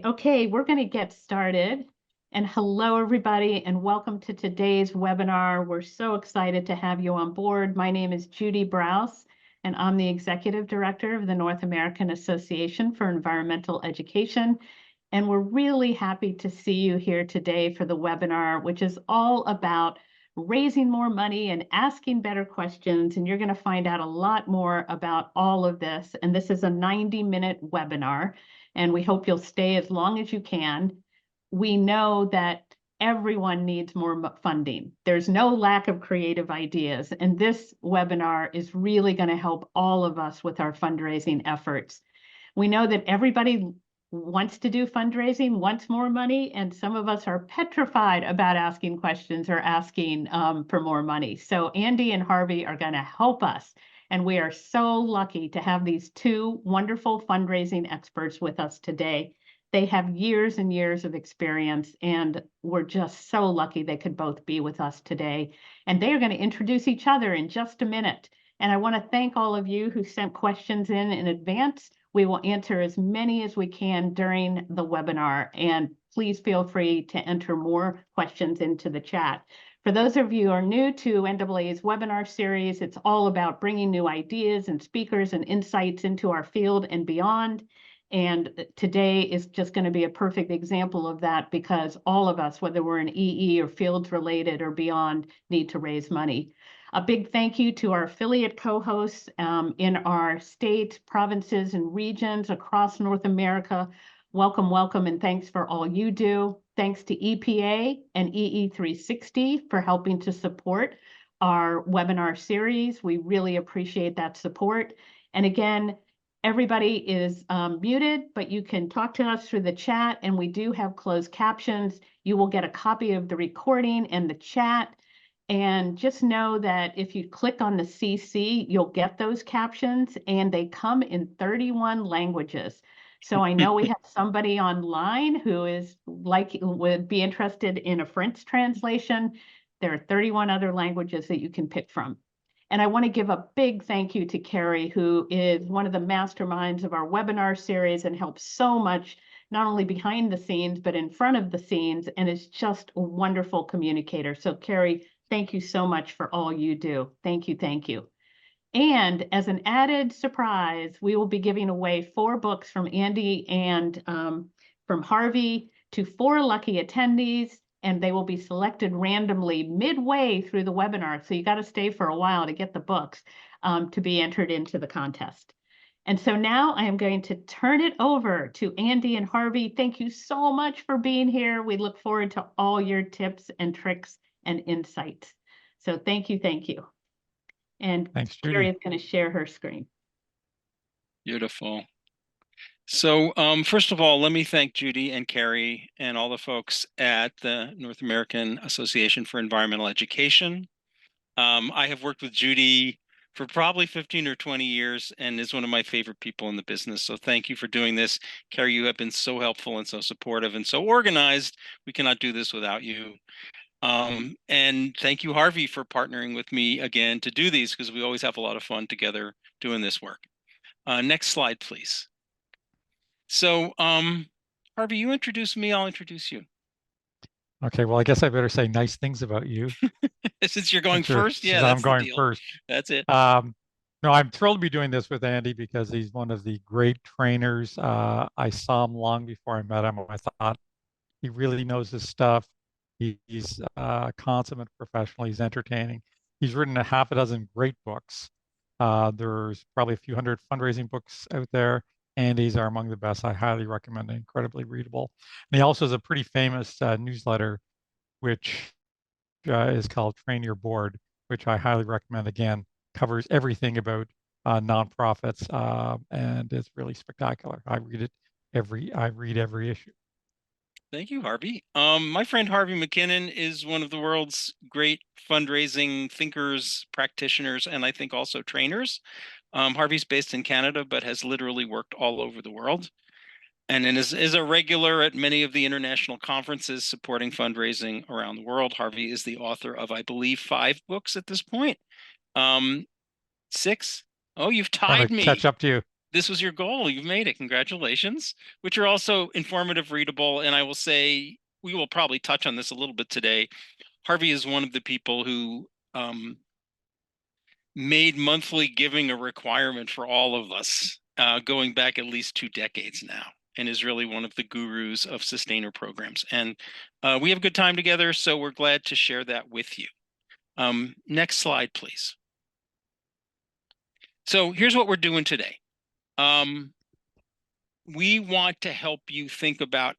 Okay, we're going to get started. And hello, everybody, and welcome to today's webinar. We're so excited to have you on board. My name is Judy Browse, and I'm the Executive Director of the North American Association for Environmental Education. And we're really happy to see you here today for the webinar, which is all about raising more money and asking better questions. And you're going to find out a lot more about all of this. And this is a 90-minute webinar, and we hope you'll stay as long as you can. We know that everyone needs more funding. There's no lack of creative ideas, and this webinar is really going to help all of us with our fundraising efforts. We know that everybody wants to do fundraising, wants more money, and some of us are petrified about asking questions or asking for more money. So Andy and Harvey are going to help us. And we are so lucky to have these two wonderful fundraising experts with us today. They have years and years of experience, and we're just so lucky they could both be with us today. And they are going to introduce each other in just a minute. And I want to thank all of you who sent questions in advance. We will answer as many as we can during the webinar, and please feel free to enter more questions into the chat. For those of you who are new to NAA's webinar series, it's all about bringing new ideas and speakers and insights into our field and beyond. And today is just going to be a perfect example of that, because all of us, whether we're in EE or fields related or beyond, need to raise money. A big thank you to our affiliate co-hosts in our states, provinces, and regions across North America. Welcome, welcome, and thanks for all you do. Thanks to EPA and EE360 for helping to support our webinar series. We really appreciate that support. And again, everybody is muted, but you can talk to us through the chat, and we do have closed captions. You will get a copy of the recording and the chat. And just know that if you click on the CC, you'll get those captions, and they come in 31 languages. So I know we have somebody online who is would be interested in a French translation. There are 31 other languages that you can pick from. And I want to give a big thank you to Carrie, who is one of the masterminds of our webinar series and helps so much, not only behind the scenes, but in front of the scenes, and is just a wonderful communicator. So Carrie, thank you so much for all you do. Thank you, thank you. And as an added surprise, we will be giving away 4 books from Andy and from Harvey to 4 lucky attendees, and they will be selected randomly midway through the webinar. So you got to stay for a while to get the books to be entered into the contest. And so now I am going to turn it over to Andy and Harvey. Thank you so much for being here. We look forward to all your tips and tricks and insights. So thank you, thank you. And thanks, Carrie Judy. is going to share her screen. Beautiful. So first of all, let me thank Judy and Carrie and all the folks at the North American Association for Environmental Education. I have worked with Judy for probably 15 or 20 years and is one of my favorite people in the business. So thank you for doing this. Carrie, you have been so helpful and so supportive and so organized. We cannot do this without you. And thank you, Harvey, for partnering with me again to do these, because we always have a lot of fun together doing this work. Next slide, please. So, Harvey, you introduce me, I'll introduce you. Okay, well, I guess I better say nice things about you. Since you're going first, yeah, I'm that's the going deal. first. That's it. No, I'm thrilled to be doing this with Andy because he's one of the great trainers. I saw him long before I met him. I thought he really knows his stuff. He's a consummate professional. He's entertaining. He's written a half a dozen great books. There's probably a few hundred fundraising books out there, and these are among the best. I highly recommend it. Incredibly readable. And he also has a pretty famous newsletter, which is called Train Your Board, which I highly recommend. Again, covers everything about nonprofits, and it's really spectacular. I read every issue. Thank you, Harvey. My friend Harvey McKinnon is one of the world's great fundraising thinkers, practitioners, and I think also trainers. Harvey's based in Canada, but has literally worked all over the world, and is a regular at many of the international conferences supporting fundraising around the world. Harvey is the author of, I believe, 5 books at this point. 6? Oh, you've tied me. Catch up to you. this was your goal. You've made it. Congratulations, which are also informative, readable. And I will say, we will probably touch on this a little bit today. Harvey is one of the people who made monthly giving a requirement for all of us, going back at least 2 decades now, and is really one of the gurus of sustainer programs. And we have a good time together, so we're glad to share that with you. Next slide, please. So here's what we're doing today. We want to help you think about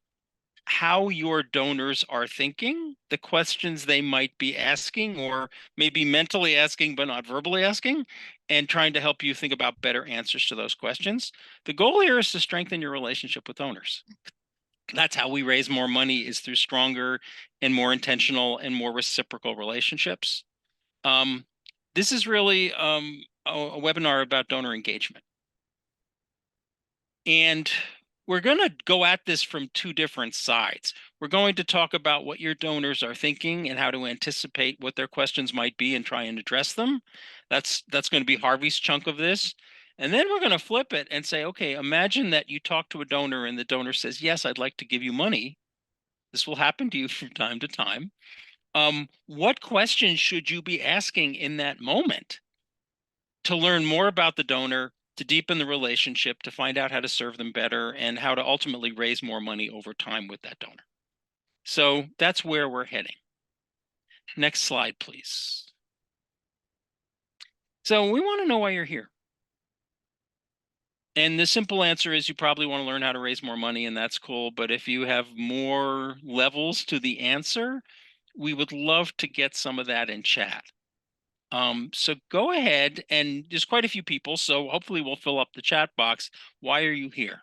how your donors are thinking, the questions they might be asking, or maybe mentally asking but not verbally asking, and trying to help you think about better answers to those questions. The goal here is to strengthen your relationship with donors. That's how we raise more money, is through stronger and more intentional and more reciprocal relationships. This is really a webinar about donor engagement. And we're going to go at this from 2 different sides. We're going to talk about what your donors are thinking and how to anticipate what their questions might be and try and address them. That's going to be Harvey's chunk of this. And then we're going to flip it and say, okay, imagine that you talk to a donor and the donor says, yes, I'd like to give you money. This will happen to you from time to time. What questions should you be asking in that moment to learn more about the donor, to deepen the relationship, to find out how to serve them better, and how to ultimately raise more money over time with that donor? So that's where we're heading. Next slide, please. So we want to know why you're here. And the simple answer is you probably want to learn how to raise more money, and that's cool. But if you have more levels to the answer, we would love to get some of that in chat. So go ahead, and there's quite a few people, so hopefully we'll fill up the chat box. Why are you here?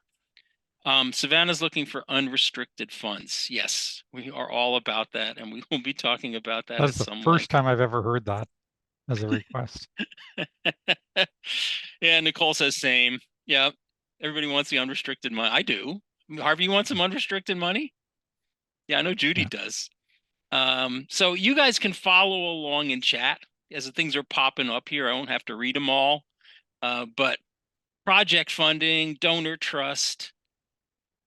Savannah's looking for unrestricted funds. Yes, we are all about that, and we will be talking about that That's at the some first length. time I've ever heard that as a request. Yeah, Nicole says same. Yeah, everybody wants the unrestricted money. I do. Harvey, you want some unrestricted money? Yeah, I know Judy does. So you guys can follow along in chat as the things are popping up here. I won't have to read them all. But project funding, donor trust,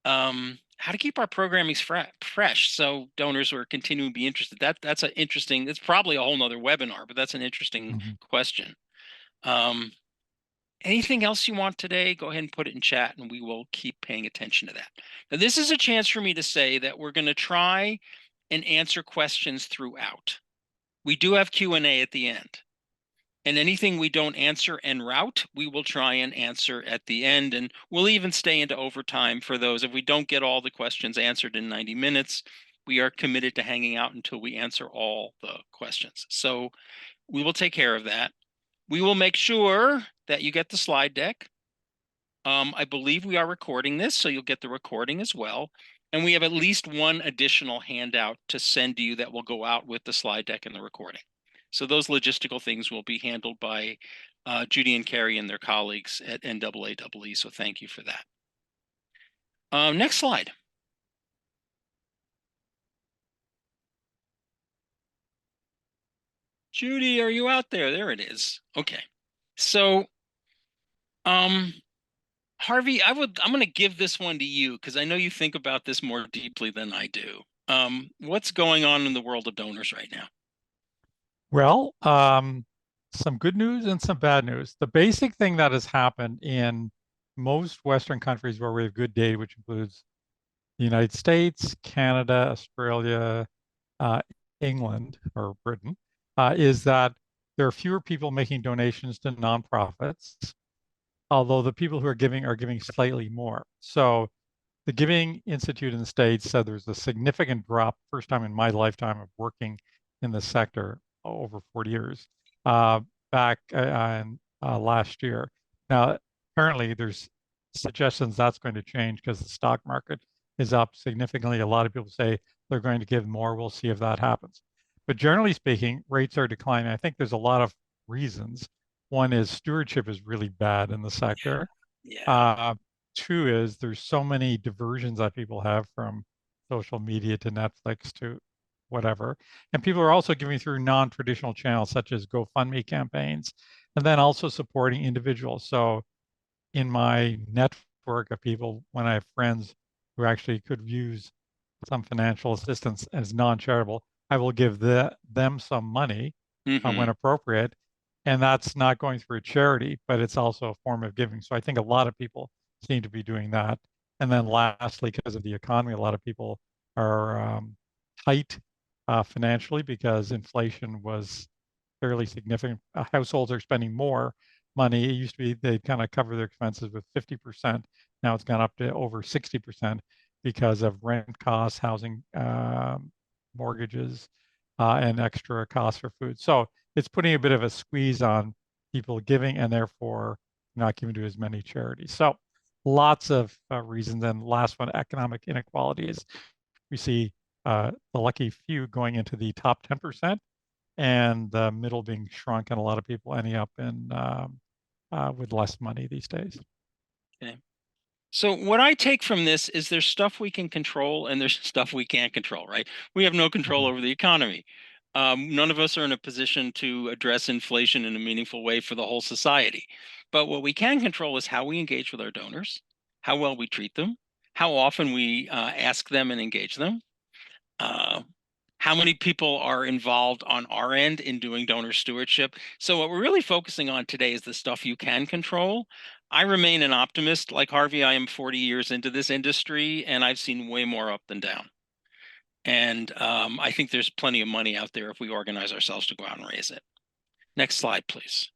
how to keep our programming fresh so donors are continuing to be interested. That's an interesting, it's probably a whole nother webinar, but that's an interesting question. Anything else you want today, go ahead and put it in chat and we will keep paying attention to that. Now, this is a chance for me to say that we're going to try and answer questions throughout. We do have Q&A at the end. And anything we don't answer en route, we will try and answer at the end. And we'll even stay into overtime for those. If we don't get all the questions answered in 90 minutes, we are committed to hanging out until we answer all the questions. So we will take care of that. We will make sure that you get the slide deck. I believe we are recording this, so you'll get the recording as well. And we have at least one additional handout to send to you that will go out with the slide deck and the recording. So those logistical things will be handled by Judy and Carrie and their colleagues at NAAE. So thank you for that. Next slide. Judy, are you out there? There it is. Okay. So, Harvey, I'm going to give this one to you because I know you think about this more deeply than I do. What's going on in the world of donors right now? Well, some good news and some bad news. The basic thing that has happened in most Western countries where we have good data, which includes the United States, Canada, Australia, England, or Britain, is that there are fewer people making donations to nonprofits, although the people who are giving slightly more. So the Giving Institute in the States said there's a significant drop, first time in my lifetime of working in the sector, over 40 years, back in last year. Now, apparently there's suggestions that's going to change because the stock market is up significantly. A lot of people say they're going to give more. We'll see if that happens. But generally speaking, rates are declining. I think there's a lot of reasons. One is stewardship is really bad in the sector. Yeah. Two is there's so many diversions that people have from social media to Netflix to whatever. And people are also giving through non-traditional channels such as GoFundMe campaigns, and then also supporting individuals. So in my network of people, when I have friends who actually could use some financial assistance as non-charitable, I will give them some money when appropriate. And that's not going through a charity, but it's also a form of giving. So I think a lot of people seem to be doing that. And then lastly, because of the economy, a lot of people are tight financially because inflation was fairly significant. Households are spending more money. It used to be they'd kind of cover their expenses with 50%. Now it's gone up to over 60% because of rent costs, housing, mortgages, and extra costs for food. So it's putting a bit of a squeeze on people giving and therefore not giving to as many charities. So lots of reasons. And last one, economic inequality is we see the lucky few going into the top 10% and the middle being shrunk and a lot of people ending up in with less money these days. Okay. So what I take from this is there's stuff we can control and there's stuff we can't control, right? We have no control over the economy. None of us are in a position to address inflation in a meaningful way for the whole society. But what we can control is how we engage with our donors, how well we treat them, how often we ask them and engage them, uh, how many people are involved on our end in doing donor stewardship. So what we're really focusing on today is the stuff you can control. I remain an optimist. Like Harvey, I am 40 years into this industry, and I've seen way more up than down. And I think there's plenty of money out there if we organize ourselves to go out and raise it. Next slide, please.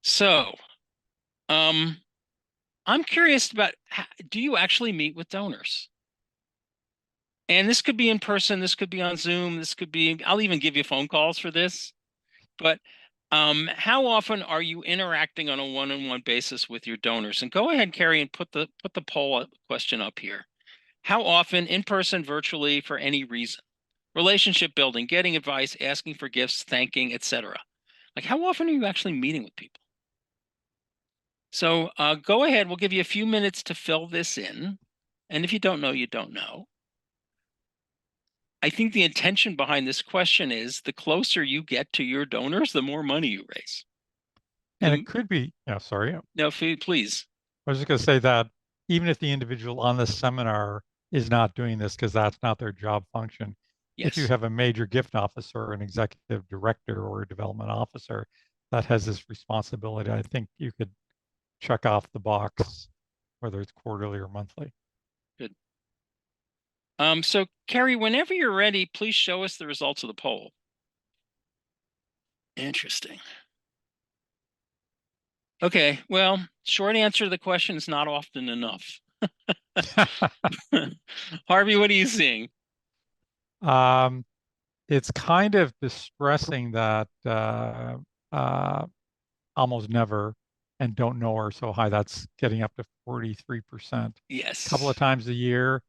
So I'm curious about, do you actually meet with donors? And this could be in person, this could be on Zoom, this could be, I'll even give you phone calls for this. But how often are you interacting on a one-on-one basis with your donors? And go ahead, Carrie, and put the poll question up here. How often, in person, virtually, for any reason? Relationship building, getting advice, asking for gifts, thanking, etc. Like, how often are you actually meeting with people? So go ahead, we'll give you a few minutes to fill this in. And if you don't know, you don't know. I think the intention behind this question is the closer you get to your donors, the more money you raise. And it could be, sorry. No, please. I was just going to say that even if the individual on this seminar is not doing this because that's not their job function, if you Yes. have a major gift officer, or an executive director, or a development officer that has this responsibility, I think you could check off the box, whether it's quarterly or monthly. Good. So Carrie, whenever you're ready, please show us the results of the poll. Interesting. Okay, well, short answer to the question is not often enough. Harvey, what are you seeing? It's kind of distressing that almost never and don't know are so high. That's getting up to 43%. Yes. A couple of times a year,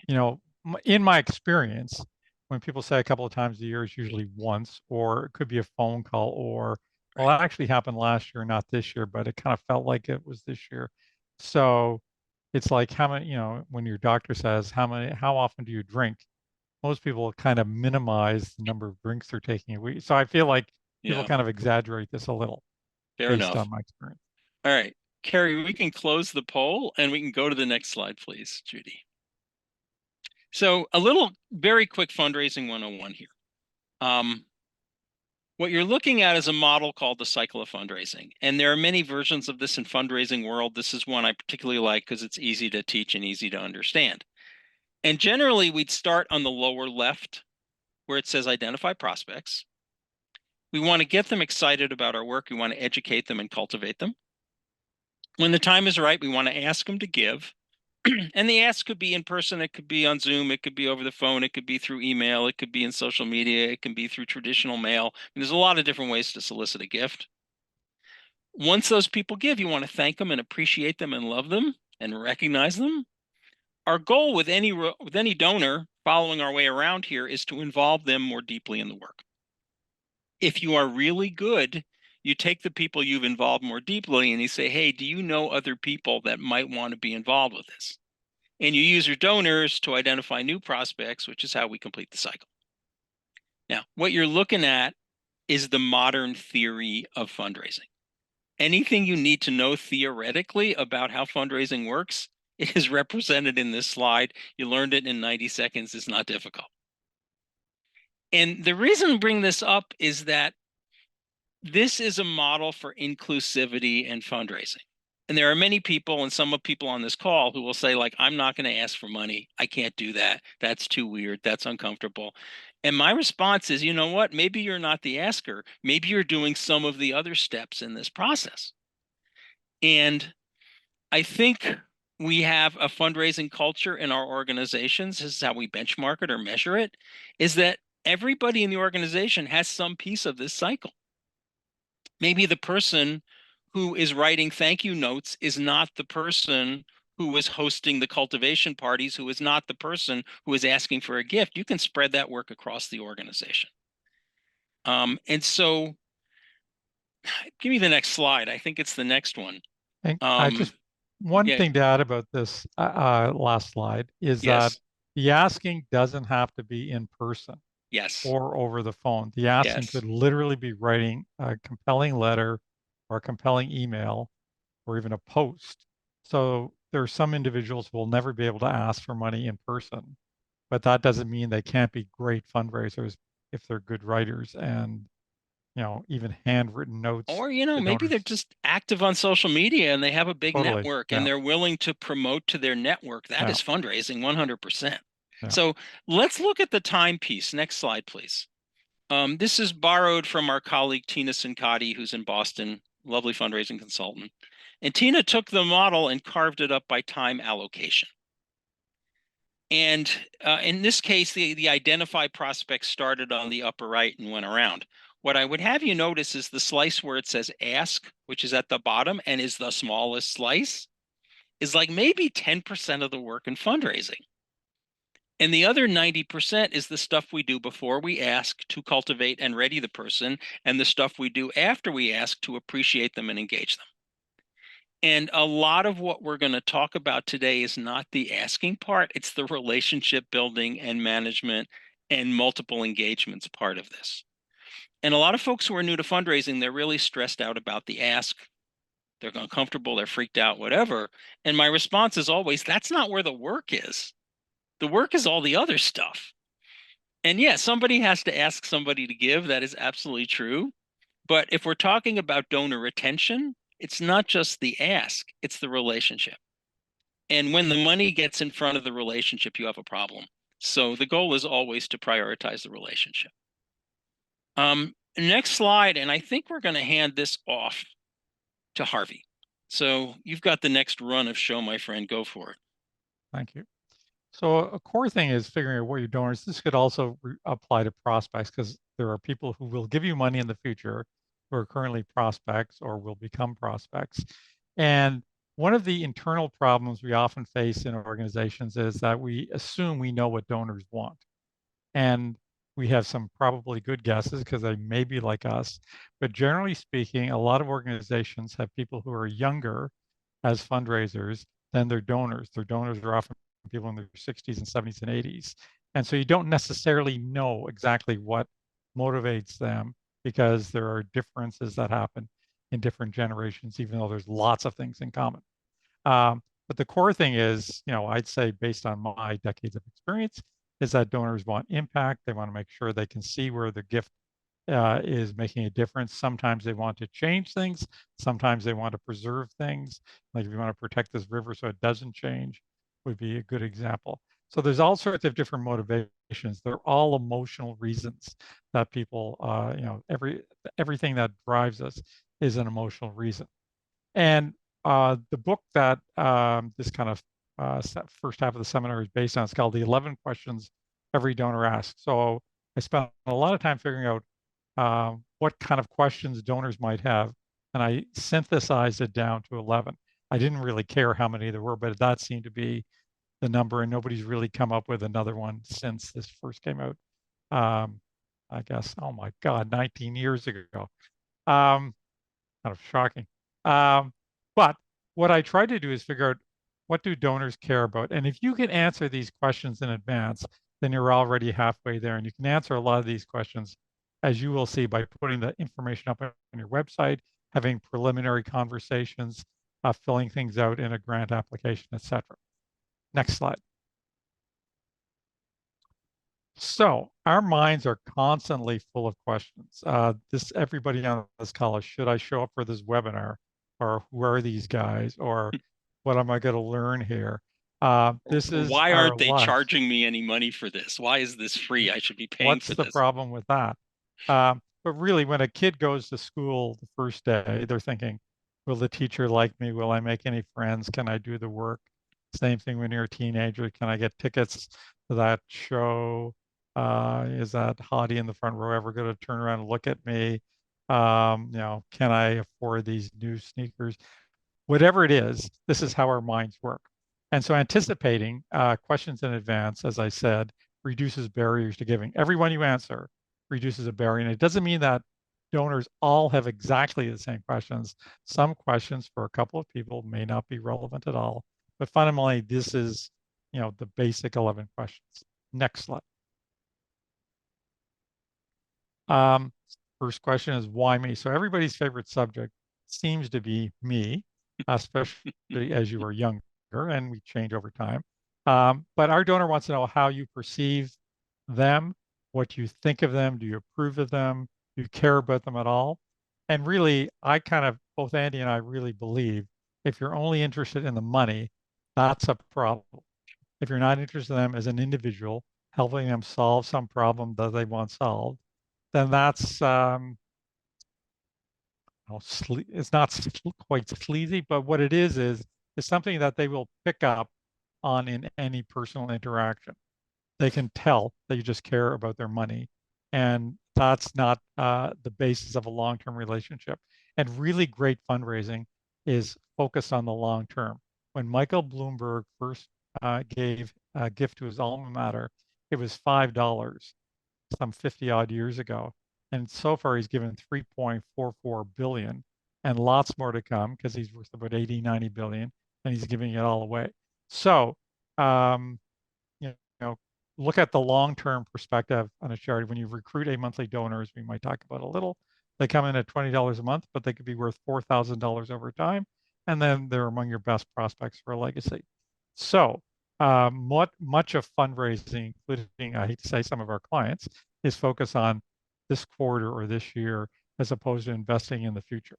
in my experience, when people say a couple of times a year, it's usually once, or it could be a phone call, or, well, that actually happened last year, not this year, but it kind of felt like it was this year. So it's like how many, when your doctor says how often do you drink? Most people kind of minimize the number of drinks they're taking a week. So I feel like people kind of exaggerate this a little based on my experience. All right, Carrie, we can close the poll and we can go to the next slide, please, Judy. So a little very quick fundraising 101 here. What you're looking at is a model called the cycle of fundraising. And there are many versions of this in fundraising world. This is one I particularly like because it's easy to teach and easy to understand. And generally, we'd start on the lower left where it says identify prospects. We want to get them excited about our work. We want to educate them and cultivate them. When the time is right, we want to ask them to give. And the ask could be in person, it could be on Zoom, it could be over the phone, it could be through email, it could be in social media, it can be through traditional mail. And there's a lot of different ways to solicit a gift. Once those people give, you want to thank them and appreciate them and love them and recognize them. Our goal with any donor following our way around here is to involve them more deeply in the work. If you are really good, you take the people you've involved more deeply and you say, hey, do you know other people that might want to be involved with this? And you use your donors to identify new prospects, which is how we complete the cycle. Now, what you're looking at is the modern theory of fundraising. Anything you need to know theoretically about how fundraising works, it is represented in this slide. You learned it in 90 seconds. It's not difficult. And the reason I bring this up is that this is a model for inclusivity and fundraising. And there are many people, and some of people on this call, who will say, like, I'm not going to ask for money. I can't do that. That's too weird. That's uncomfortable. And my response is, you know what? Maybe you're not the asker. Maybe you're doing some of the other steps in this process. And I think we have a fundraising culture in our organizations. This is how we benchmark it or measure it, is that everybody in the organization has some piece of this cycle. Maybe the person who is writing thank you notes is not the person who is hosting the cultivation parties, who is not the person who is asking for a gift. You can spread that work across the organization. And so give me the next slide. I think it's the next one. And I just one yeah, thing to add about this last slide is that yes, the asking doesn't have to be in person yes, or over the phone. The asking yes. could literally be writing a compelling letter or a compelling email or even a post. So there are some individuals who will never be able to ask for money in person, but that doesn't mean they can't be great fundraisers if they're good writers and, even handwritten notes Or, to maybe they're donors. just active on social media and they have a big Totally. network and Yeah. they're willing to promote to their network. That Yeah. is fundraising 100%. Yeah. So let's look at the timepiece. Next slide, please. This is borrowed from our colleague Tina Sincotti, who's in Boston, lovely fundraising consultant. And Tina took the model and carved it up by time allocation. And in this case, the identify prospects started on the upper right and went around. What I would have you notice is the slice where it says ask, which is at the bottom and is the smallest slice, is like maybe 10% of the work in fundraising. And the other 90% is the stuff we do before we ask to cultivate and ready the person, and the stuff we do after we ask to appreciate them and engage them. And a lot of what we're going to talk about today is not the asking part, it's the relationship building and management and multiple engagements part of this. And a lot of folks who are new to fundraising, they're really stressed out about the ask. They're uncomfortable, they're freaked out, whatever. And my response is always, that's not where the work is. The work is all the other stuff. And yeah, somebody has to ask somebody to give. That is absolutely true. But if we're talking about donor retention, it's not just the ask, it's the relationship. And when the money gets in front of the relationship, you have a problem. So the goal is always to prioritize the relationship. Next slide, and I think we're going to hand this off to Harvey. So you've got the next run of show, my friend. Go for it. Thank you. So a core thing is figuring out what your donors. This could also apply to prospects because there are people who will give you money in the future who are currently prospects or will become prospects. And one of the internal problems we often face in organizations is that we assume we know what donors want. And we have some probably good guesses because they may be like us. But generally speaking, a lot of organizations have people who are younger as fundraisers than their donors. Their donors are often people in their 60s and 70s and 80s. And so you don't necessarily know exactly what motivates them because there are differences that happen in different generations, even though there's lots of things in common. But the core thing is, I'd say based on my decades of experience, is that donors want impact. They want to make sure they can see where the gift is making a difference. Sometimes they want to change things. Sometimes they want to preserve things. Like if you want to protect this river so it doesn't change, would be a good example. So there's all sorts of different motivations. They're all emotional reasons that people, everything that drives us is an emotional reason. And the book that this kind of first half of the seminar is based on is called The 11 Questions Every Donor Asks. So I spent a lot of time figuring out what kind of questions donors might have, and I synthesized it down to 11. I didn't really care how many there were, but that seemed to be the number, and nobody's really come up with another one since this first came out. I guess, oh my God, 19 years ago. Kind of shocking. But what I try to do is figure out what do donors care about? And if you can answer these questions in advance, then you're already halfway there. And you can answer a lot of these questions, as you will see, by putting the information up on your website, having preliminary conversations, filling things out in a grant application, etc. Next slide. So our minds are constantly full of questions. Everybody on this call is, should I show up for this webinar? Or who are these guys? Or what am I going to learn here? This is Why our aren't they lives. charging me any money for this? Why is this free? I should be paying What's for the this. problem with that? But really, when a kid goes to school the first day, they're thinking, will the teacher like me? Will I make any friends? Can I do the work? Same thing when you're a teenager. Can I get tickets to that show? Is that hottie in the front row ever going to turn around and look at me? Can I afford these new sneakers? Whatever it is, this is how our minds work. And so anticipating questions in advance, as I said, reduces barriers to giving. Every one you answer reduces a barrier. And it doesn't mean that donors all have exactly the same questions. Some questions for a couple of people may not be relevant at all. But fundamentally, this is, the basic 11 questions. Next slide. First question is, why me? So everybody's favorite subject seems to be me, especially as you are younger, and we change over time. But our donor wants to know how you perceive them, what you think of them, do you approve of them, do you care about them at all? And really, both Andy and I really believe if you're only interested in the money, that's a problem. If you're not interested in them as an individual, helping them solve some problem that they want solved, then that's it's not quite sleazy, but what it is something that they will pick up on in any personal interaction. They can tell that you just care about their money, and that's not the basis of a long-term relationship. And really great fundraising is focused on the long term. When Michael Bloomberg first gave a gift to his alma mater, it was $5 some 50 odd years ago. And so far he's given 3.44 billion and lots more to come because he's worth about 80, 90 billion and he's giving it all away. So, you know, look at the long-term perspective on a charity. When you recruit a monthly donor, as we might talk about a little, they come in at $20 a month, but they could be worth $4,000 over time. And then they're among your best prospects for a legacy. So much of fundraising, including, I hate to say, some of our clients, is focused on this quarter or this year as opposed to investing in the future.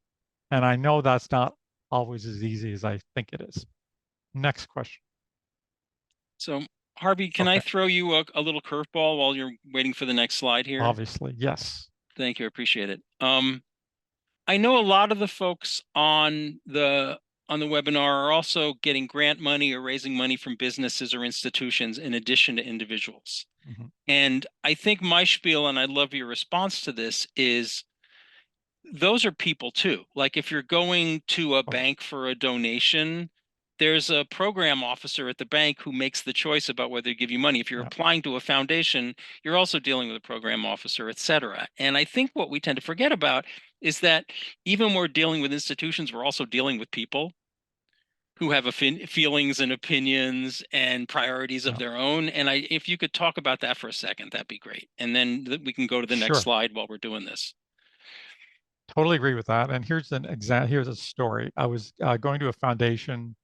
And I know that's not always as easy as I think it is. Next question. So, Harvey, can I throw you a little curveball while you're waiting for the next slide here? Obviously, yes. Thank you. I appreciate it. I know a lot of the folks on the webinar are also getting grant money or raising money from businesses or institutions in addition to individuals. Mm-hmm. And I think my spiel, and I love your response to this, is those are people too. Like if you're going to a bank for a donation, there's a program officer at the bank who makes the choice about whether to give you money. If you're applying to a foundation, you're also dealing with a program officer, et cetera. And I think what we tend to forget about is that even when we're dealing with institutions, we're also dealing with people who have feelings and opinions and priorities of their own. And if you could talk about that for a second, that'd be great. And then we can go to the next slide while we're doing this. Totally agree with that. And here's here's a story. I was going to a foundation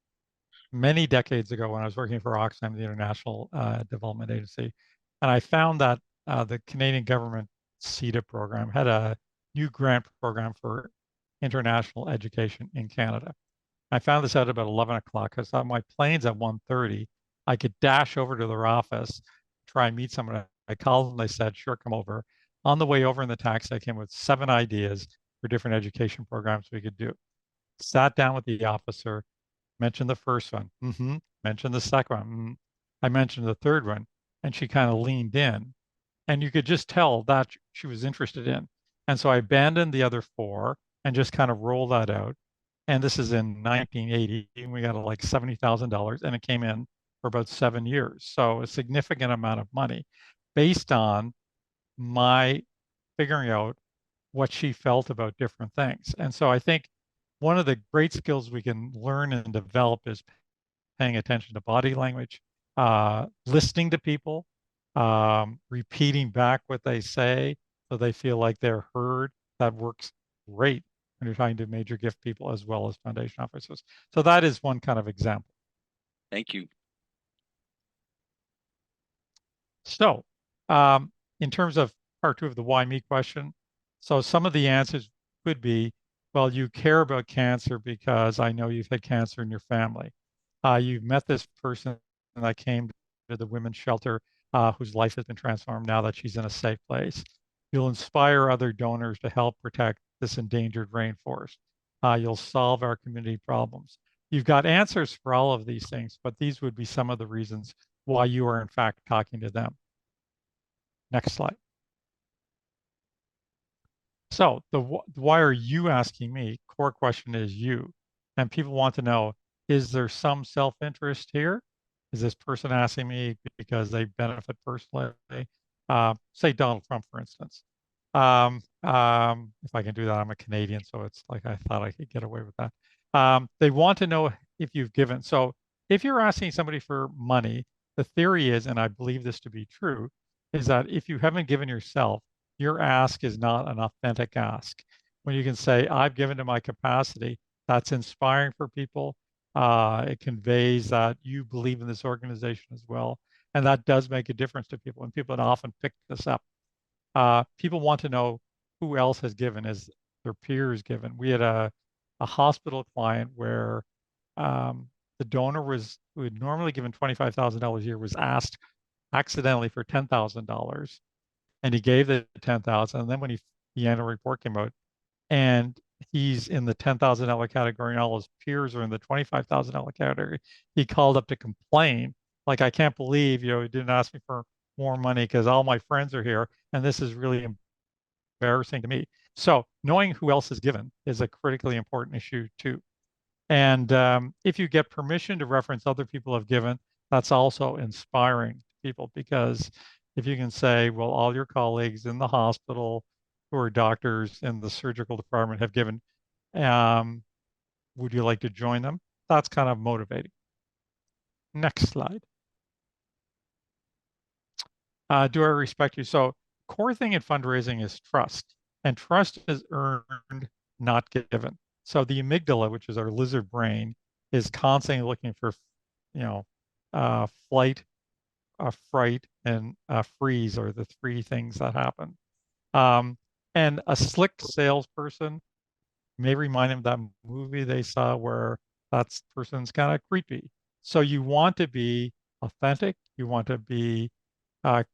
many decades ago when I was working for Oxfam, the International Development Agency, and I found that the Canadian government CETA program had a new grant program for international education in Canada. I found this out about 11 o'clock because my plane's at 1:30. I could dash over to their office, try and meet someone. I called them. They said, sure, come over. On the way over in the taxi, I came with 7 ideas for different education programs we could do. Sat down with the officer, mentioned the first one, mentioned the second one, I mentioned the third one, and she kind of leaned in. And you could just tell that she was interested in. And so I abandoned the other 4 and just kind of rolled that out. And this is in 1980, and we got like $70,000, and it came in for about 7 years. So a significant amount of money based on my figuring out what she felt about different things. And so I think one of the great skills we can learn and develop is paying attention to body language, listening to people, repeating back what they say so they feel like they're heard. That works great when you're talking to major gift people as well as foundation officers. So that is one kind of example. Thank you. So in terms of part two of the why me question, so some of the answers could be, well, you care about cancer because I know you've had cancer in your family. You've met this person that came to the women's shelter whose life has been transformed now that she's in a safe place. You'll inspire other donors to help protect this endangered rainforest. You'll solve our community problems. You've got answers for all of these things, but these would be some of the reasons why you are in fact talking to them. Next slide. So the why are you asking me? Core question is you. And people want to know, is there some self-interest here? Is this person asking me because they benefit personally? Say Donald Trump, for instance. If I can do that, I'm a Canadian, so it's like I thought I could get away with that. They want to know if you've given. So if you're asking somebody for money, the theory is, and I believe this to be true, is that if you haven't given yourself, your ask is not an authentic ask. When you can say, I've given to my capacity, that's inspiring for people. It conveys that you believe in this organization as well. And that does make a difference to people. And people often pick this up. People want to know who else has given, as their peers given. We had a hospital client where the donor who had normally given $25,000 a year was asked accidentally for $10,000, and he gave the 10,000. And then when the annual report came out, and he's in the $10,000 category, and all his peers are in the $25,000 category, he called up to complain, like, I can't believe he didn't ask me for more money because all my friends are here, and this is really embarrassing to me. So knowing who else is given is a critically important issue too. And if you get permission to reference other people have given, that's also inspiring to people, because if you can say, well, all your colleagues in the hospital who are doctors in the surgical department have given, would you like to join them? That's kind of motivating. Next slide. Do I respect you? So core thing in fundraising is trust, and trust is earned, not given. So the amygdala, which is our lizard brain, is constantly looking for, flight, fright, and freeze are the three things that happen. And a slick salesperson may remind him of that movie they saw where that person's kind of creepy. So you want to be authentic. You want to be uh,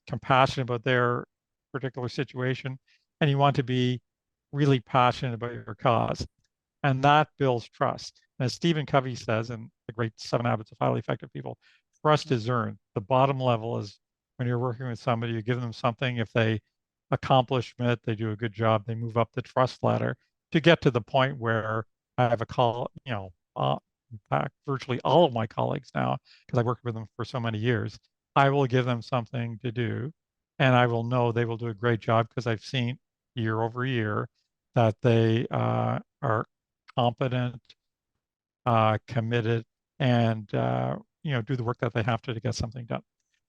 compassionate about their particular situation, and you want to be really passionate about your cause. And that builds trust. And as Stephen Covey says in the great 7 Habits of Highly Effective People, trust is earned. The bottom level is when you're working with somebody, you give them something. If they accomplish it, they do a good job, they move up the trust ladder to get to the point where I have a call, in fact, virtually all of my colleagues now, because I worked with them for so many years, I will give them something to do, and I will know they will do a great job because I've seen year over year that they are competent, committed, and do the work that they have to get something done.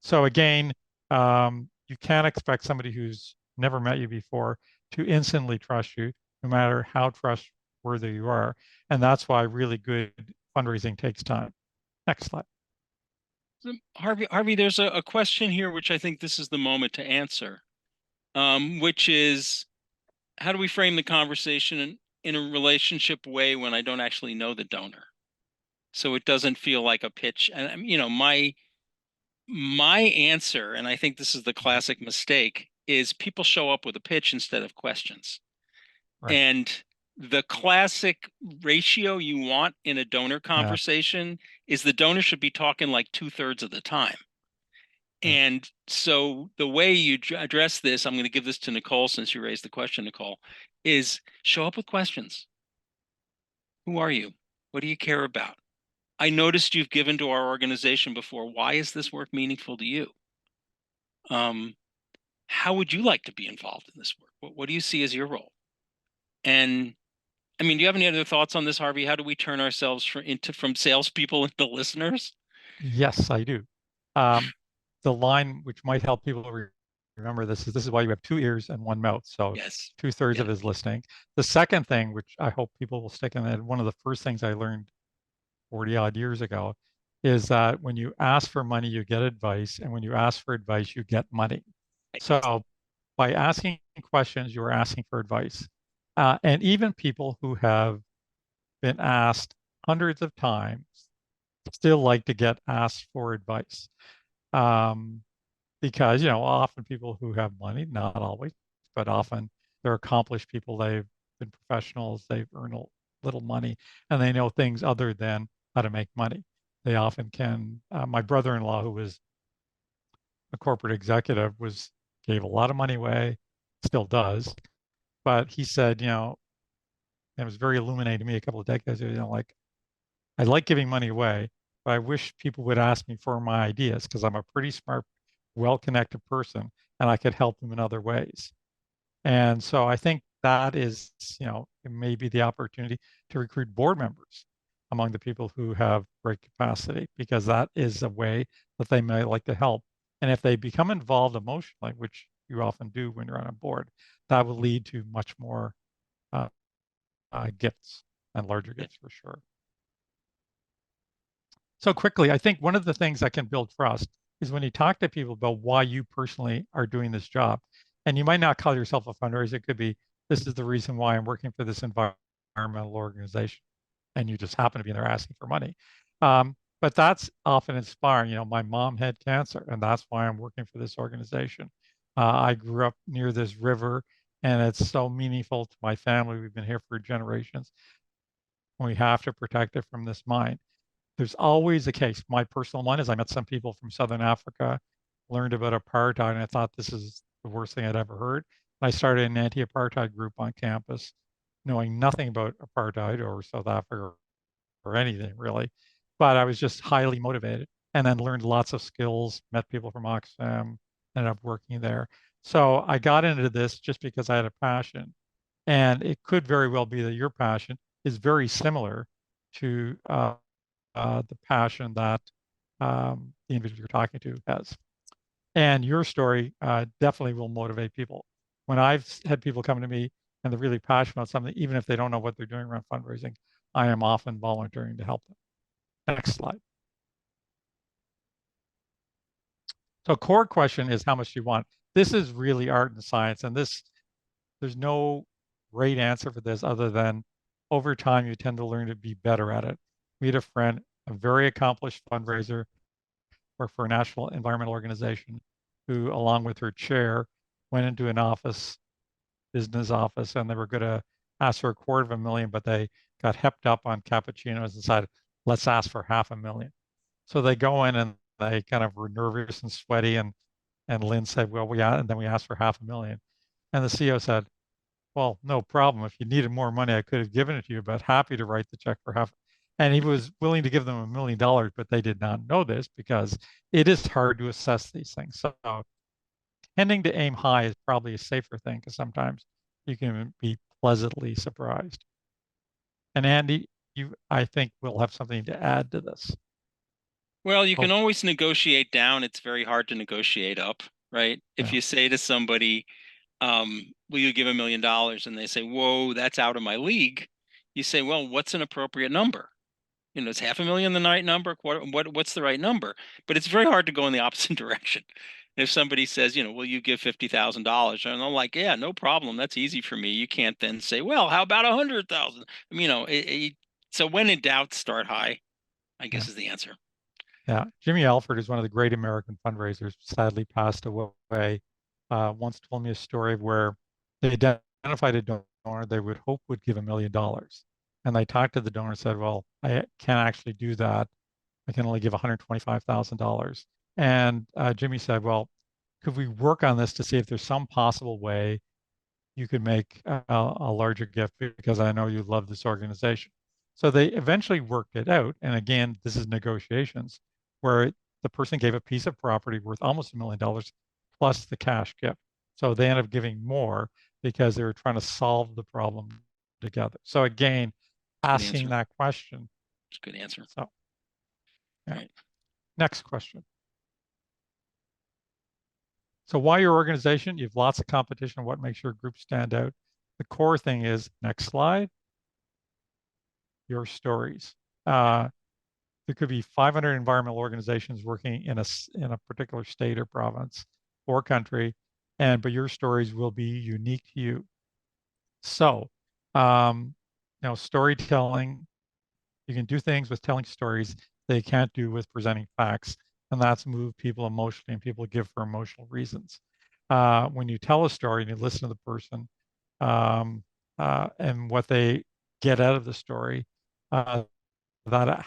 So again, you can't expect somebody who's never met you before to instantly trust you, no matter how trustworthy you are. And that's why really good fundraising takes time. Next slide. So, Harvey, there's a question here, which I think this is the moment to answer, which is, how do we frame the conversation in a relationship way when I don't actually know the donor? So it doesn't feel like a pitch. And, my answer, and I think this is the classic mistake, is people show up with a pitch instead of questions. Right. And the classic ratio you want in a donor conversation is the donor should be talking like 2/3 of the time. And so the way you address this, I'm going to give this to Nicole since you raised the question, Nicole, is show up with questions. Who are you? What do you care about? I noticed you've given to our organization before. Why is this work meaningful to you? How would you like to be involved in this work? What do you see as your role? And I mean, do you have any other thoughts on this, Harvey? How do we turn ourselves from salespeople into listeners? Yes, I do. The line which might help people remember this is why you have 2 ears and 1 mouth. So Yes. 2/3 Yeah. of it is listening. The second thing, which I hope people will stick in that, one of the first things I learned 40 odd years ago, is that when you ask for money, you get advice. And when you ask for advice, you get money. So by asking questions, you are asking for advice. And even people who have been asked hundreds of times still like to get asked for advice. Um, because, often people who have money, not always, but often they're accomplished people, they've been professionals, they've earned a little money, and they know things other than how to make money. They often can. My brother-in-law, who was a corporate executive, gave a lot of money away, still does, but he said, it was very illuminating to me a couple of decades ago, like, I like giving money away, but I wish people would ask me for my ideas because I'm a pretty smart, well-connected person and I could help them in other ways. And so I think that is, maybe the opportunity to recruit board members among the people who have great capacity, because that is a way that they may like to help. And if they become involved emotionally, which you often do when you're on a board, that will lead to much more uh, gifts and larger gifts for sure. So quickly, I think one of the things that can build trust is when you talk to people about why you personally are doing this job. And you might not call yourself a fundraiser. It could be, this is the reason why I'm working for this environmental organization. And you just happen to be in there asking for money. But that's often inspiring. My mom had cancer, and that's why I'm working for this organization. I grew up near this river, and it's so meaningful to my family. We've been here for generations. We have to protect it from this mine. There's always a case. My personal one is I met some people from Southern Africa, learned about apartheid, and I thought this is the worst thing I'd ever heard. I started an anti-apartheid group on campus, knowing nothing about apartheid or South Africa or anything really, but I was just highly motivated, and then learned lots of skills, met people from Oxfam, ended up working there. So I got into this just because I had a passion, and it could very well be that your passion is very similar to the passion that the individual you're talking to has. And your story definitely will motivate people. When I've had people come to me and they're really passionate about something, even if they don't know what they're doing around fundraising, I am often volunteering to help them. Next slide. So core question is how much do you want? This is really art and science, and there's no great answer for this other than over time you tend to learn to be better at it. We had a friend, a very accomplished fundraiser, worked for a national environmental organization, who, along with her chair, went into an office, business office, and they were going to ask for $250,000, but they got hepped up on cappuccinos and decided, let's ask for $500,000. So they go in and they kind of were nervous and sweaty, and Lynn said, well, and then we asked for $500,000. And the CEO said, well, no problem. If you needed more money, I could have given it to you, but happy to write the check for half. And he was willing to give them $1 million, but they did not know this because it is hard to assess these things. So tending to aim high is probably a safer thing because sometimes you can be pleasantly surprised. And Andy, I think, will have something to add to this. Well, you can always negotiate down. It's very hard to negotiate up, right? If you say to somebody, will you give $1 million? And they say, whoa, that's out of my league. You say, well, what's an appropriate number? Is $500,000 the right number? What's the right number? But it's very hard to go in the opposite direction. If somebody says, will you give $50,000? And I'm like, yeah, no problem. That's easy for me. You can't then say, well, how about 100,000? So when in doubt, start high, I guess is the answer. Yeah, Jimmy Alford is one of the great American fundraisers, sadly passed away. Once told me a story of where they identified a donor they would hope would give $1 million. And they talked to the donor and said, well, I can't actually do that. I can only give $125,000. And Jimmy said, well, could we work on this to see if there's some possible way you could make a larger gift because I know you love this organization. So they eventually worked it out. And again, this is negotiations where the person gave a piece of property worth almost $1 million plus the cash gift. So they ended up giving more because they were trying to solve the problem together. So again, asking that question. It's a good answer. So, yeah. Right. Next question. So why your organization? You have lots of competition. What makes your group stand out? The core thing is, next slide, your stories. There could be 500 environmental organizations working in a particular state or province or country, but your stories will be unique to you. So, storytelling, you can do things with telling stories they can't do with presenting facts, and that's move people emotionally, and people give for emotional reasons. When you tell a story and you listen to the person um, and what they get out of the story, that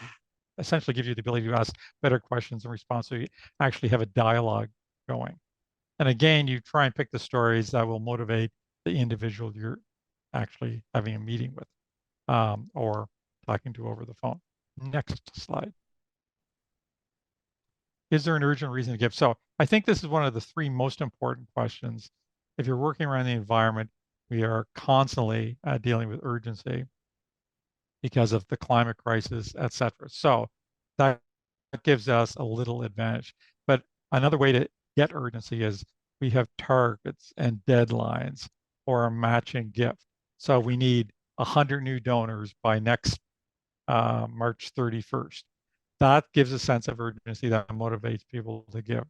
essentially gives you the ability to ask better questions in response. So you actually have a dialogue going. And again, you try and pick the stories that will motivate the individual you're actually having a meeting with or talking to over the phone. Next slide. Is there an urgent reason to give? So I think this is one of the three most important questions. If you're working around the environment, we are constantly dealing with urgency because of the climate crisis, et cetera. So that gives us a little advantage. But another way to get urgency is we have targets and deadlines for a matching gift. So we need 100 new donors by next March 31st. That gives a sense of urgency that motivates people to give.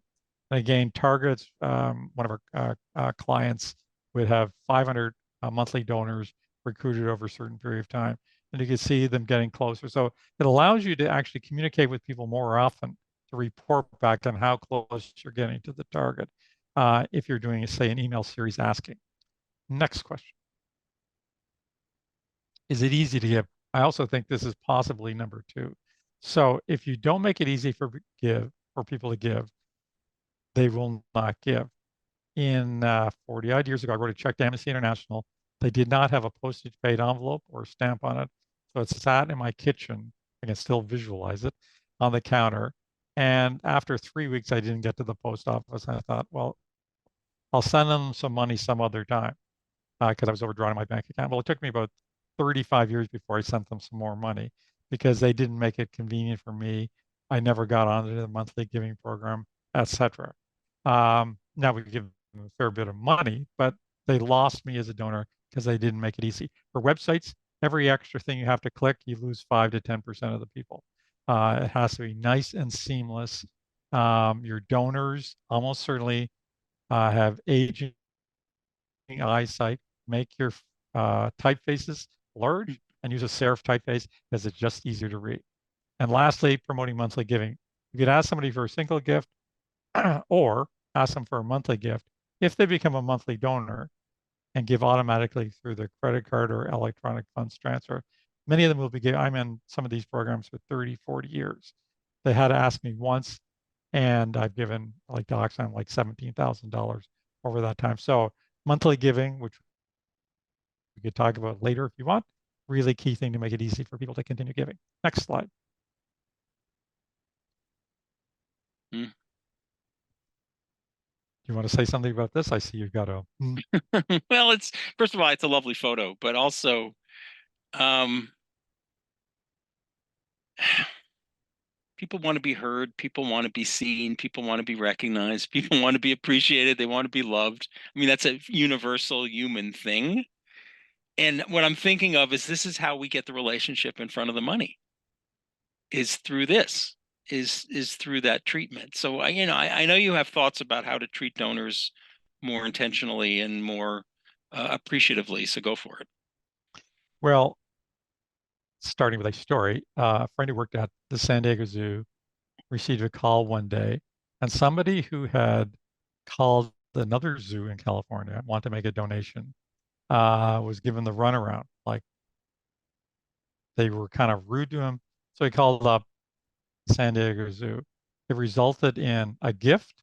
And again, targets, one of our clients would have 500 monthly donors recruited over a certain period of time. And you can see them getting closer. So it allows you to actually communicate with people more often to report back on how close you're getting to the target if you're doing, say, an email series asking. Next question. Is it easy to give? I also think this is possibly number two. So if you don't make it easy for people to give, they will not give. In 40 odd years ago, I wrote a check to Amnesty International. They did not have a postage paid envelope or stamp on it. So it sat in my kitchen. I can still visualize it on the counter. And after 3 weeks, I didn't get to the post office. And I thought, well, I'll send them some money some other time because I was overdrawing my bank account. Well, it took me about 35 years before I sent them some more money because they didn't make it convenient for me. I never got onto the monthly giving program, etc. Now we give them a fair bit of money, but they lost me as a donor because they didn't make it easy. For websites, every extra thing you have to click, you lose 5 to 10% of the people. It has to be nice and seamless. Your donors almost certainly have aging eyesight. Make your typefaces large and use a serif typeface because it's just easier to read. And lastly, promoting monthly giving. You could ask somebody for a single gift or ask them for a monthly gift. If they become a monthly donor and give automatically through their credit card or electronic funds transfer, many of them will be giving. I'm in some of these programs for 30, 40 years. They had to ask me once, and I've given like Doxon like $17,000 over that time. So monthly giving, which we could talk about later if you want, really key thing to make it easy for people to continue giving. Next slide. Mm. You want to say something about this? I see you've got a. Well, it's first of all, it's a lovely photo, but also people want to be heard, people want to be seen, people want to be recognized, people want to be appreciated, they want to be loved. I mean, that's a universal human thing. And what I'm thinking of is this is how we get the relationship in front of the money, is through this, is through that treatment. So I know you have thoughts about how to treat donors more intentionally and more appreciatively. So go for it. Well, starting with a story, a friend who worked at the San Diego Zoo received a call one day, and somebody who had called another zoo in California, wanted to make a donation, was given the runaround. Like they were kind of rude to him. So he called up San Diego Zoo. It resulted in a gift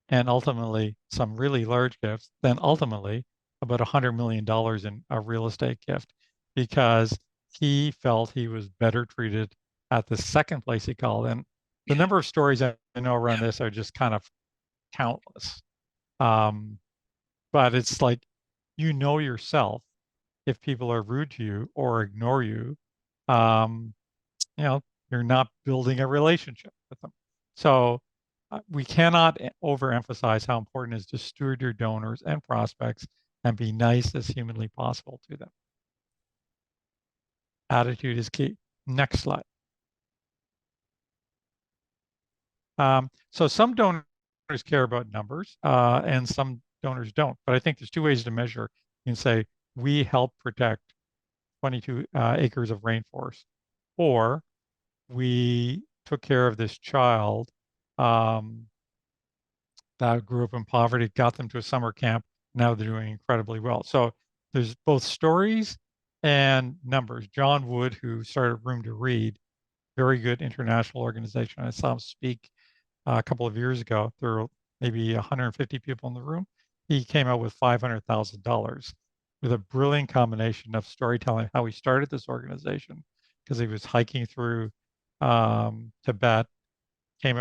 and ultimately some really large gifts, then ultimately about $100 million in a real estate gift because he felt he was better treated at the second place he called. And the number of stories I know around this are just kind of countless. But it's like, you know yourself if people are rude to you or ignore you, um, you're not building a relationship with them. So we cannot overemphasize how important it is to steward your donors and prospects and be nice as humanly possible to them. Attitude is key. Next slide. So some donors care about numbers and some donors don't, but I think there's two ways to measure. You can say, we help protect 22 acres of rainforest, or we took care of this child that grew up in poverty, got them to a summer camp. Now they're doing incredibly well. So there's both stories and numbers. John Wood, who started Room to Read, very good international organization. I saw him speak a couple of years ago. There were maybe 150 people in the room. He came out with $500,000 with a brilliant combination of storytelling, how he started this organization, because he was hiking through Tibet, came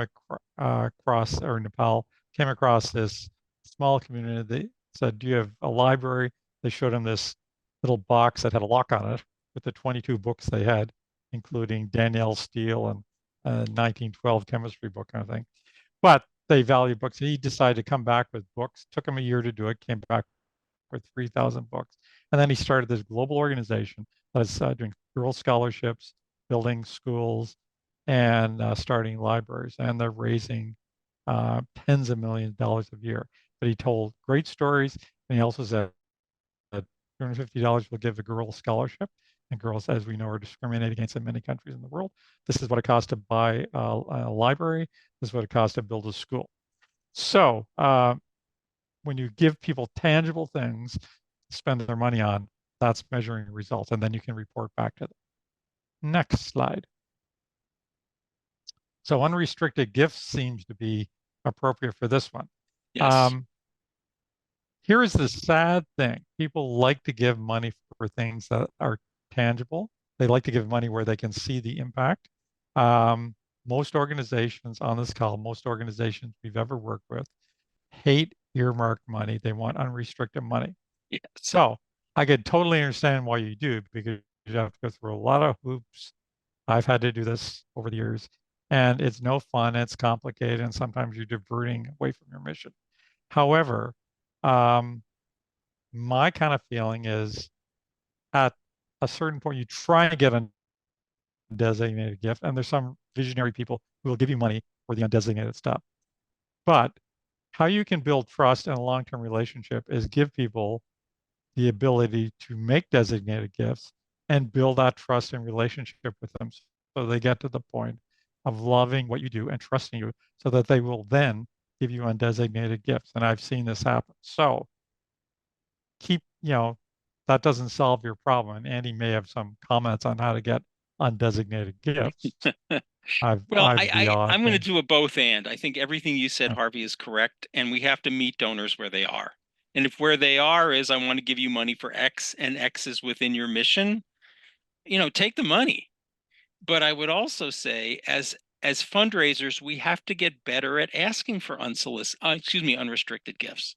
across, or Nepal, came across this small community. They said, do you have a library? They showed him this little box that had a lock on it with the 22 books they had, including Danielle Steele and a 1912 chemistry book kind of thing. But they value books. He decided to come back with books. Took him a year to do it, came back with 3,000 books. And then he started this global organization that is doing girl scholarships, building schools, and starting libraries. And they're raising tens of millions of dollars a year. But he told great stories. And he also said that $250 will give a girl a scholarship. And girls, as we know, are discriminated against in many countries in the world. This is what it costs to buy a library. This is what it costs to build a school. So when you give people tangible things to spend their money on, that's measuring results. And then you can report back to them. Next slide. So unrestricted gifts seems to be appropriate for this one. Yes. Here is the sad thing. People like to give money for things that are tangible. They like to give money where they can see the impact. Most organizations on this call, most organizations we've ever worked with, hate earmarked money. They want unrestricted money. Yes. So I could totally understand why you do, because you have to go through a lot of hoops. I've had to do this over the years, and it's no fun. It's complicated, and sometimes you're diverting away from your mission. However, my kind of feeling is at a certain point, you try and get a undesignated gift, and there's some visionary people who will give you money for the undesignated stuff. But how you can build trust in a long-term relationship is give people the ability to make designated gifts and build that trust and relationship with them so they get to the point of loving what you do and trusting you so that they will then give you undesignated gifts. And I've seen this happen. So keep, that doesn't solve your problem. And Andy may have some comments on how to get undesignated gifts. Well, I'm going to do a both and. I think everything you said, Yeah. Harvey, is correct. And we have to meet donors where they are. And if where they are is, I want to give you money for X and X is within your mission, take the money. But I would also say as fundraisers, we have to get better at asking for unrestricted gifts.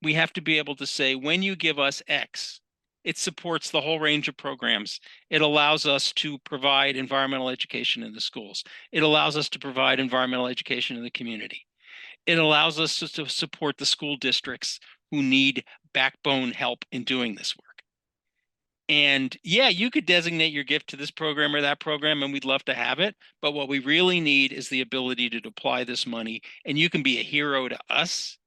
We have to be able to say, when you give us X, it supports the whole range of programs. It allows us to provide environmental education in the schools. It allows us to provide environmental education in the community. It allows us to support the school districts who need backbone help in doing this work. And yeah, you could designate your gift to this program or that program, and we'd love to have it. But what we really need is the ability to deploy this money. And you can be a hero to us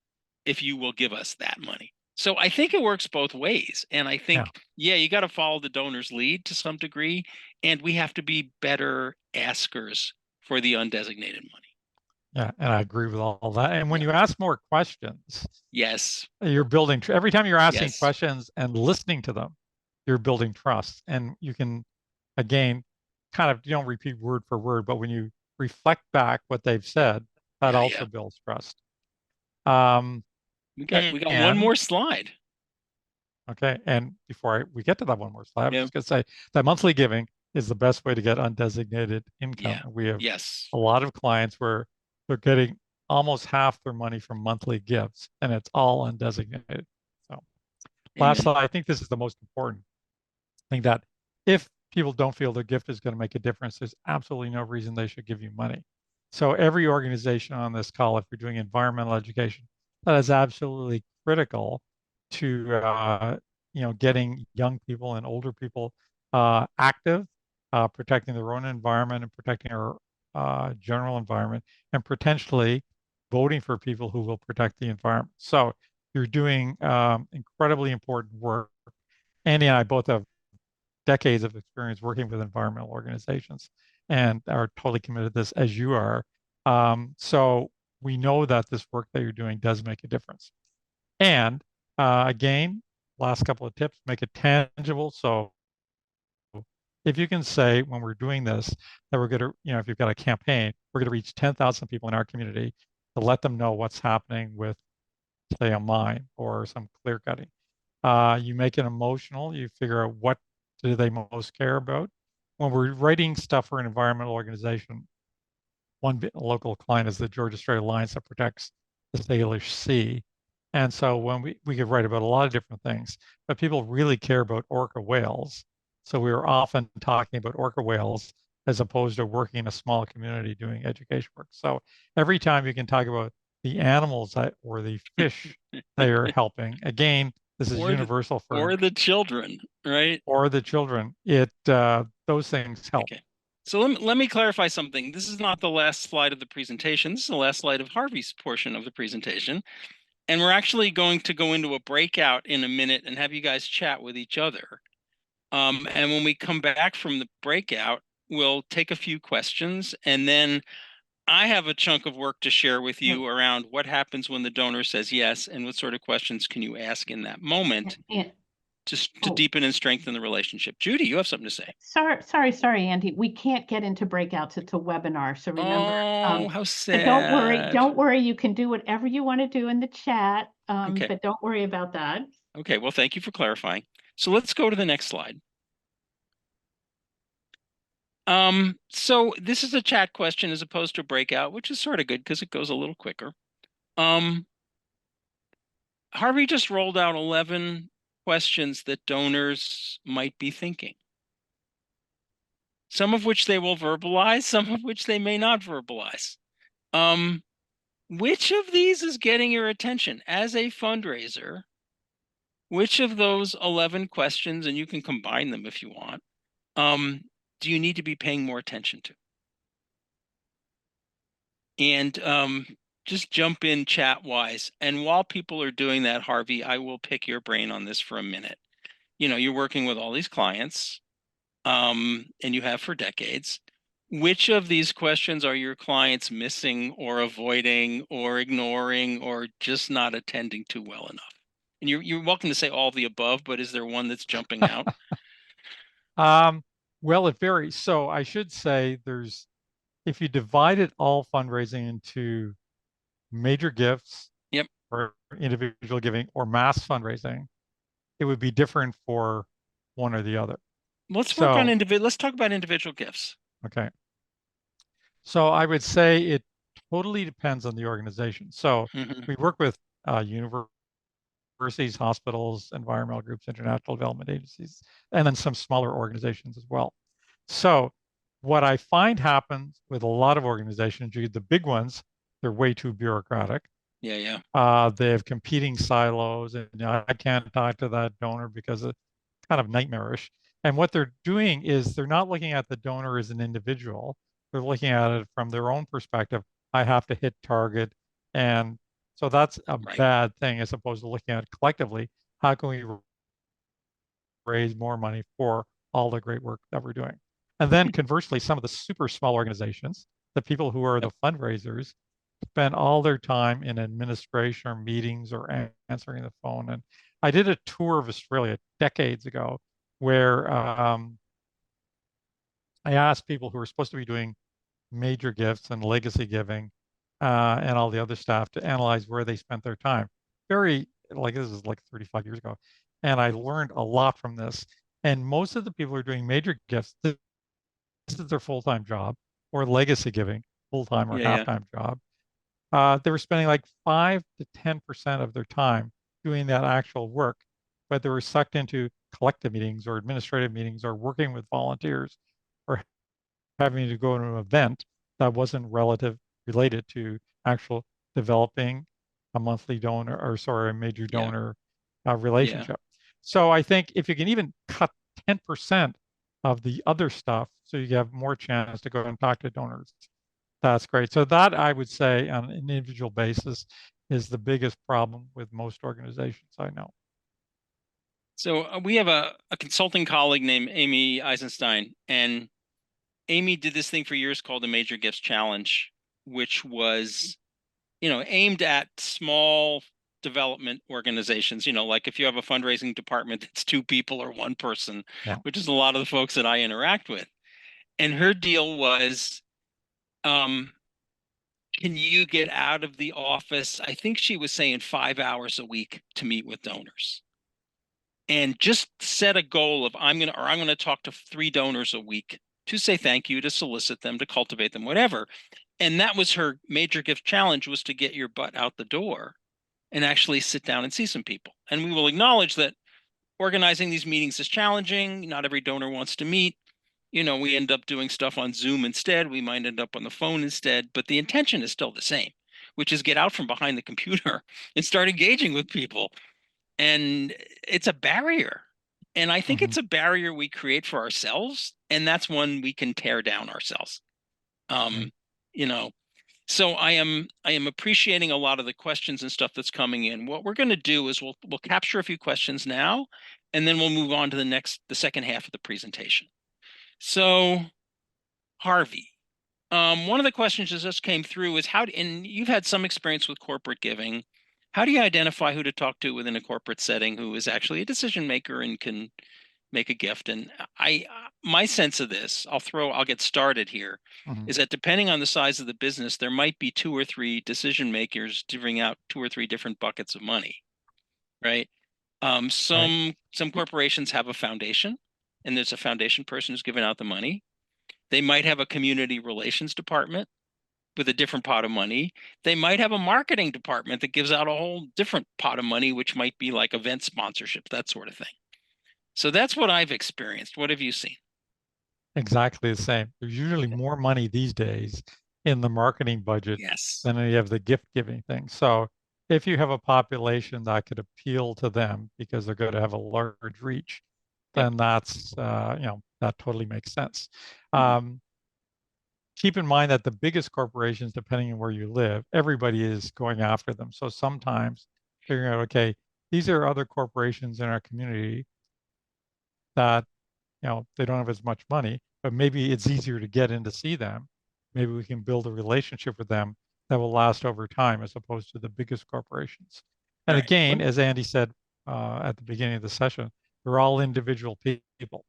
if you will give us that money. So I think it works both ways. And I think, you got to follow the donor's lead to some degree. And we have to be better askers for the undesignated money. Yeah, and I agree with all that. And when you ask more questions, yes, you're building, every time you're asking yes. questions and listening to them, you're building trust. And you can, again, you don't repeat word for word, but when you reflect back what they've said, that also builds trust. We got one more slide. Okay, and before we get to that one more slide, I'm just going to say that monthly giving is the best way to get undesignated income. We have a lot of clients where they're getting almost half their money from monthly gifts, and it's all undesignated. So last slide, I think this is the most important thing, that if people don't feel their gift is going to make a difference, there's absolutely no reason they should give you money. So every organization on this call, if you're doing environmental education, that is absolutely critical to getting young people and older people active, protecting their own environment and protecting our general environment, and potentially voting for people who will protect the environment. So you're doing incredibly important work. Andy and I both have decades of experience working with environmental organizations and are totally committed to this as you are. So we know that this work that you're doing does make a difference. And again, last couple of tips, make it tangible. So if you can say when we're doing this that we're going to, if you've got a campaign, we're going to reach 10,000 people in our community to let them know what's happening with, say, a mine or some clear cutting. You make it emotional. You figure out what do they most care about. When we're writing stuff for an environmental organization, one local client is the Georgia Strait Alliance that protects the Salish Sea. And so when we could write about a lot of different things, but people really care about orca whales. So we were often talking about orca whales as opposed to working in a small community doing education work. So every time you can talk about the animals that, or the fish they are helping, again, this is universal for or the children, right? Or the children. Those things help. Okay. So let me clarify something. This is not the last slide of the presentation. This is the last slide of Harvey's portion of the presentation. And we're actually going to go into a breakout in a minute and have you guys chat with each other. And when we come back from the breakout, we'll take a few questions, and then I have a chunk of work to share with you around what happens when the donor says yes, and what sort of questions can you ask in that moment to deepen and strengthen the relationship. Judy, you have something to say. Sorry, Andy. We can't get into breakouts. It's a webinar. So remember, how sad. But don't worry. You can do whatever you want to do in the chat, Okay. but don't worry about that. Okay, well, thank you for clarifying. So let's go to the next slide. So this is a chat question as opposed to a breakout, which is sort of good because it goes a little quicker. Harvey just rolled out 11 questions that donors might be thinking. Some of which they will verbalize, some of which they may not verbalize. Which of these is getting your attention as a fundraiser? Which of those 11 questions, and you can combine them if you want, do you need to be paying more attention to? And just jump in chat-wise. And while people are doing that, Harvey, I will pick your brain on this for a minute. You're working with all these clients, and you have for decades. Which of these questions are your clients missing or avoiding or ignoring or just not attending to well enough? And you're welcome to say all the above, but is there one that's jumping out? Well, it varies. So I should say if you divided all fundraising into major gifts, yep, or individual giving or mass fundraising, it would be different for one or the other. Let's talk about individual gifts. Okay. So I would say it totally depends on the organization. So we work with universities, hospitals, environmental groups, international development agencies, and then some smaller organizations as well. So what I find happens with a lot of organizations, the big ones, they're way too bureaucratic. Yeah. They have competing silos, and I can't talk to that donor because it's kind of nightmarish. And what they're doing is they're not looking at the donor as an individual. They're looking at it from their own perspective. I have to hit target. And so that's a bad thing as opposed to looking at it collectively. How can we raise more money for all the great work that we're doing? And then conversely, some of the super small organizations, the people who are the fundraisers, spend all their time in administration or meetings or answering the phone. And I did a tour of Australia decades ago where I asked people who were supposed to be doing major gifts and legacy giving and all the other staff to analyze where they spent their time. This is like 35 years ago. And I learned a lot from this. And most of the people who are doing major gifts, this is their full-time job, or legacy giving, full-time or half-time job. They were spending like 5 to 10% of their time doing that actual work, but they were sucked into collective meetings or administrative meetings or working with volunteers or having to go to an event that wasn't related to actual developing a monthly donor, or sorry, a major Yeah. donor relationship. So I think if you can even cut 10% of the other stuff, so you have more chance to go and talk to donors, that's great. So that, I would say, on an individual basis, is the biggest problem with most organizations I know. So we have a consulting colleague named Amy Eisenstein, and Amy did this thing for years called the Major Gifts Challenge, which was, aimed at small development organizations. Like if you have a fundraising department that's 2 people or 1 person, Yeah. which is a lot of the folks that I interact with. And her deal was, can you get out of the office? I think she was saying 5 hours a week to meet with donors. And just set a goal of I'm going to talk to 3 donors a week to say thank you, to solicit them, to cultivate them, whatever. And that was her major gift challenge, was to get your butt out the door and actually sit down and see some people. And we will acknowledge that organizing these meetings is challenging. Not every donor wants to meet. We end up doing stuff on Zoom instead. We might end up on the phone instead, but the intention is still the same, which is get out from behind the computer and start engaging with people. And it's a barrier. And I think it's a barrier we create for ourselves. And that's one we can tear down ourselves. You know, so I am appreciating a lot of the questions and stuff that's coming in. What we're going to do is we'll capture a few questions now, and then we'll move on to the second half of the presentation. So, Harvey, one of the questions that just came through is and you've had some experience with corporate giving. How do you identify who to talk to within a corporate setting who is actually a decision maker and can make a gift? And my sense of this, I'll get started here, is that depending on the size of the business, there might be 2 or 3 decision makers giving out 2 or 3 different buckets of money, right? Some corporations have a foundation, and there's a foundation person who's giving out the money. They might have a community relations department with a different pot of money. They might have a marketing department that gives out a whole different pot of money, which might be like event sponsorship, that sort of thing. So that's what I've experienced. What have you seen? Exactly the same. There's usually more money these days in the marketing budget than you have the gift giving thing. So if you have a population that could appeal to them because they're going to have a large reach, then that's, that totally makes sense. Keep in mind that the biggest corporations, depending on where you live, everybody is going after them. So sometimes figuring out, okay, these are other corporations in our community that, they don't have as much money, but maybe it's easier to get in to see them. Maybe we can build a relationship with them that will last over time as opposed to the biggest corporations. And again, as Andy said at the beginning of the session, they're all individual people.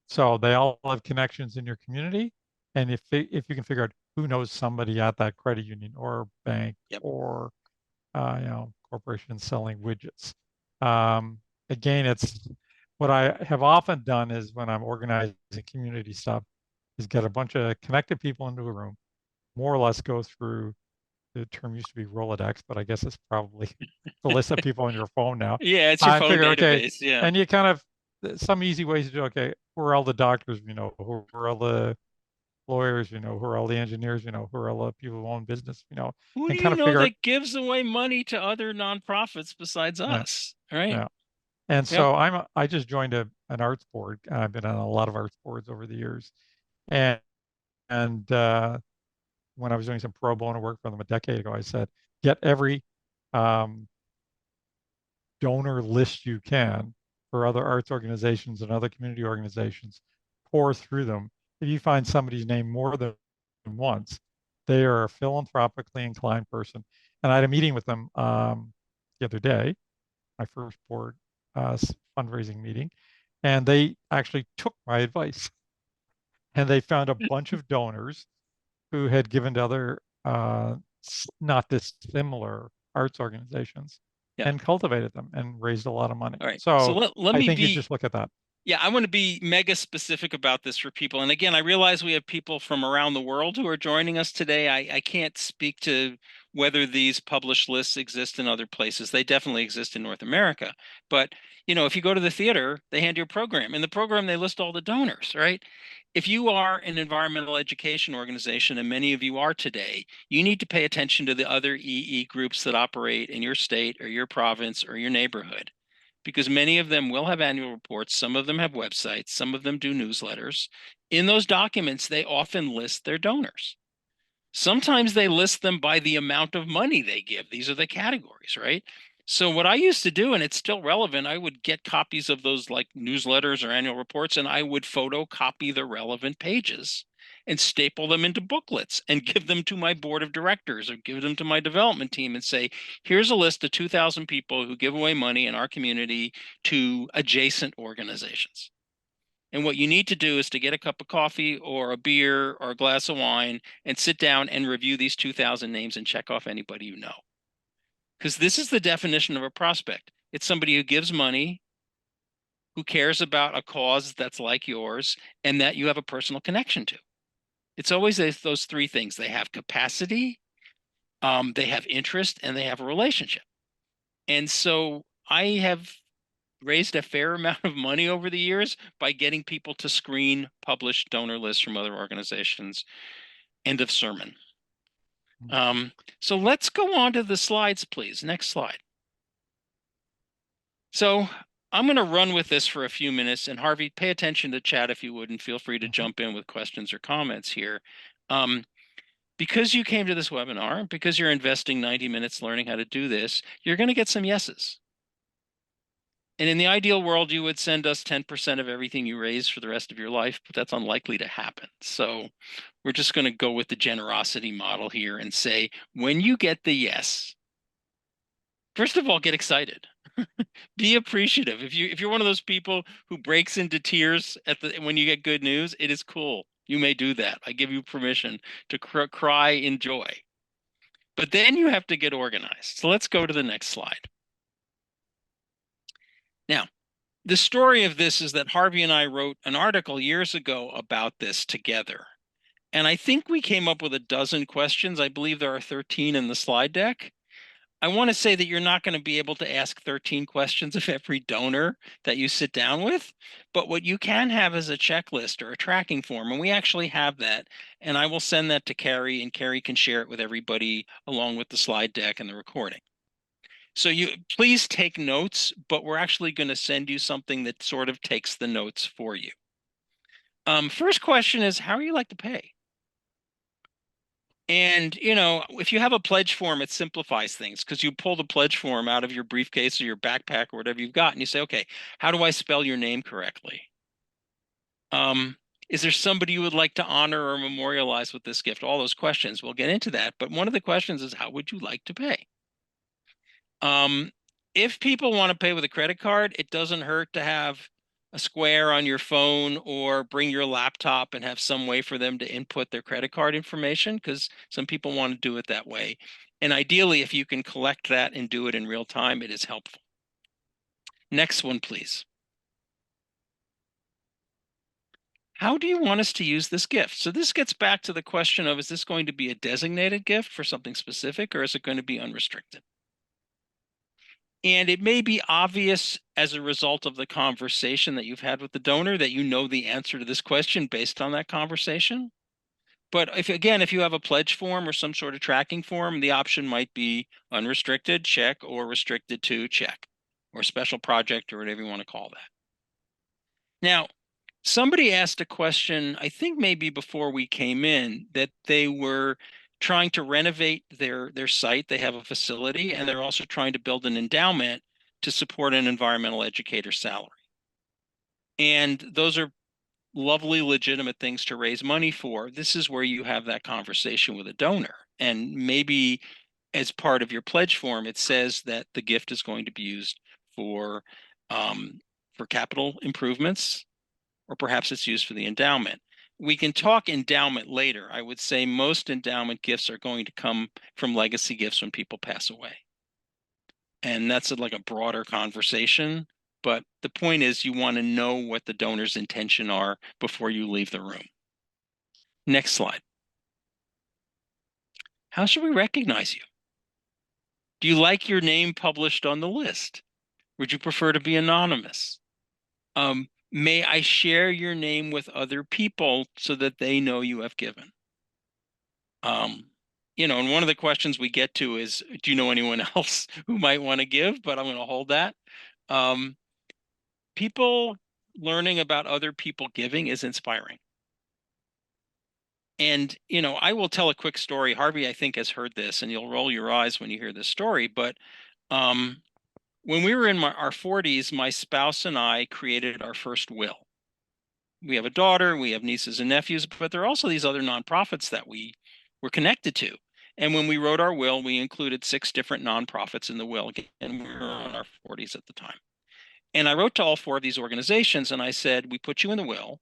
So they all have connections in your community. And if you can figure out who knows somebody at that credit union or bank or, corporation selling widgets. Again, it's what I have often done is when I'm organizing community stuff is get a bunch of connected people into a room, more or less go through, the term used to be Rolodex, but I guess it's probably the list of people on your phone now. Yeah, it's your phone database. Okay, and you kind of, some easy ways to do, okay, who are all the doctors, who are all the lawyers, who are all the engineers, who are all the people who own business, Who and do kind you of know figure out, that gives away money to other nonprofits besides us? Right. Yeah. And so I just joined an arts board. I've been on a lot of arts boards over the years. And when I was doing some pro bono work for them a decade ago, I said, get every donor list you can for other arts organizations and other community organizations, pour through them. If you find somebody's name more than once, they are a philanthropically inclined person. And I had a meeting with them the other day, my first board fundraising meeting, and they actually took my advice. And they found a bunch of donors who had given to other not dissimilar arts organizations and cultivated them and raised a lot of money. All right. So let I me think you just look at that. Yeah, I want to be mega specific about this for people. And again, I realize we have people from around the world who are joining us today. I can't speak to whether these published lists exist in other places. They definitely exist in North America. But, you know, if you go to the theater, they hand you a program. In the program, they list all the donors, right? If you are an environmental education organization, and many of you are today, you need to pay attention to the other EE groups that operate in your state or your province or your neighborhood, because many of them will have annual reports. Some of them have websites. Some of them do newsletters. In those documents, they often list their donors. Sometimes they list them by the amount of money they give. These are the categories, right? So what I used to do, and it's still relevant, I would get copies of those like newsletters or annual reports, and I would photocopy the relevant pages and staple them into booklets and give them to my board of directors or give them to my development team and say, here's a list of 2,000 people who give away money in our community to adjacent organizations. And what you need to do is to get a cup of coffee or a beer or a glass of wine and sit down and review these 2,000 names and check off anybody you know. Because this is the definition of a prospect. It's somebody who gives money, who cares about a cause that's like yours, and that you have a personal connection to. It's always those three things. They have capacity, they have interest, and they have a relationship. And so I have raised a fair amount of money over the years by getting people to screen published donor lists from other organizations. End of sermon. So let's go on to the slides, please. Next slide. So I'm going to run with this for a few minutes, and Harvey, pay attention to chat if you would, and feel free to jump in with questions or comments here. Because you came to this webinar, because you're investing 90 minutes learning how to do this, you're going to get some yeses. And in the ideal world, you would send us 10% of everything you raise for the rest of your life, but that's unlikely to happen. So we're just going to go with the generosity model here and say, when you get the yes, first of all, get excited. Be appreciative. If you're one of those people who breaks into tears when you get good news, it is cool. You may do that. I give you permission to cry in joy. But then you have to get organized. So let's go to the next slide. Now, the story of this is that Harvey and I wrote an article years ago about this together. And I think we came up with a dozen questions. I believe there are 13 in the slide deck. I want to say that you're not going to be able to ask 13 questions of every donor that you sit down with, but what you can have is a checklist or a tracking form, and we actually have that, and I will send that to Carrie, and Carrie can share it with everybody along with the slide deck and the recording. So you please take notes, but we're actually going to send you something that sort of takes the notes for you. First question is, how do you like to pay? And, you know, if you have a pledge form, it simplifies things because you pull the pledge form out of your briefcase or your backpack or whatever you've got, and you say, okay, how do I spell your name correctly? Is there somebody you would like to honor or memorialize with this gift? All those questions, we'll get into that. But one of the questions is, how would you like to pay? If people want to pay with a credit card, it doesn't hurt to have a square on your phone or bring your laptop and have some way for them to input their credit card information, because some people want to do it that way. And ideally, if you can collect that and do it in real time, it is helpful. Next one, please. How do you want us to use this gift? So this gets back to the question of, is this going to be a designated gift for something specific, or is it going to be unrestricted? And it may be obvious as a result of the conversation that you've had with the donor that you know the answer to this question based on that conversation. But if you have a pledge form or some sort of tracking form, the option might be unrestricted, check, or restricted to, check, or special project, or whatever you want to call that. Now, somebody asked a question, I think maybe before we came in, that they were trying to renovate their site. They have a facility, and they're also trying to build an endowment to support an environmental educator's salary. And those are lovely, legitimate things to raise money for. This is where you have that conversation with a donor. And maybe as part of your pledge form, it says that the gift is going to be used for capital improvements, or perhaps it's used for the endowment. We can talk endowment later. I would say most endowment gifts are going to come from legacy gifts when people pass away. And that's like a broader conversation. But the point is, you want to know what the donor's intention are before you leave the room. Next slide. How should we recognize you? Do you like your name published on the list? Would you prefer to be anonymous? May I share your name with other people so that they know you have given? And one of the questions we get to is, do you know anyone else who might want to give? But I'm going to hold that. People learning about other people giving is inspiring. And, I will tell a quick story. Harvey, I think, has heard this, and you'll roll your eyes when you hear this story. But when we were in our 40s, my spouse and I created our first will. We have a daughter, we have nieces and nephews, but there are also these other nonprofits that we were connected to. And when we wrote our will, we included 6 different nonprofits in the will, and we were in our 40s at the time. And I wrote to all 4 of these organizations, and I said, we put you in the will.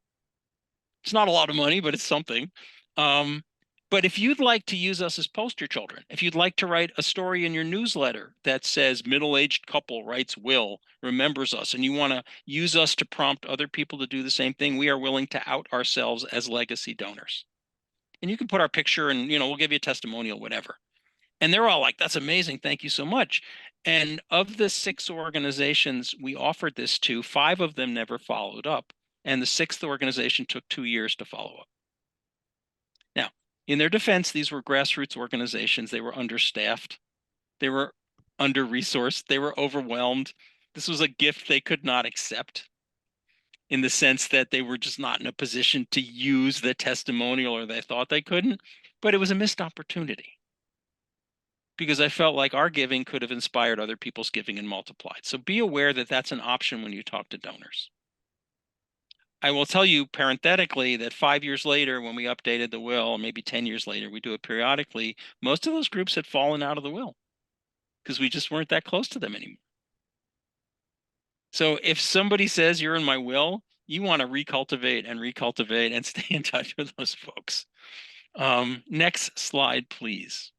It's not a lot of money, but it's something. But if you'd like to use us as poster children, if you'd like to write a story in your newsletter that says middle-aged couple writes will, remembers us, and you want to use us to prompt other people to do the same thing, we are willing to out ourselves as legacy donors. And you can put our picture and, we'll give you a testimonial, whatever. And they're all like, that's amazing. Thank you so much. And of the 6 organizations we offered this to, 5 of them never followed up. And the 6th organization took 2 years to follow up. Now, in their defense, these were grassroots organizations. They were understaffed. They were under-resourced. They were overwhelmed. This was a gift they could not accept, in the sense that they were just not in a position to use the testimonial, or they thought they couldn't. But it was a missed opportunity, because I felt like our giving could have inspired other people's giving and multiplied. So be aware that that's an option when you talk to donors. I will tell you parenthetically that 5 years later, when we updated the will, maybe 10 years later, we do it periodically, most of those groups had fallen out of the will because we just weren't that close to them anymore. So if somebody says you're in my will, you want to recultivate and stay in touch with those folks. Next slide, please.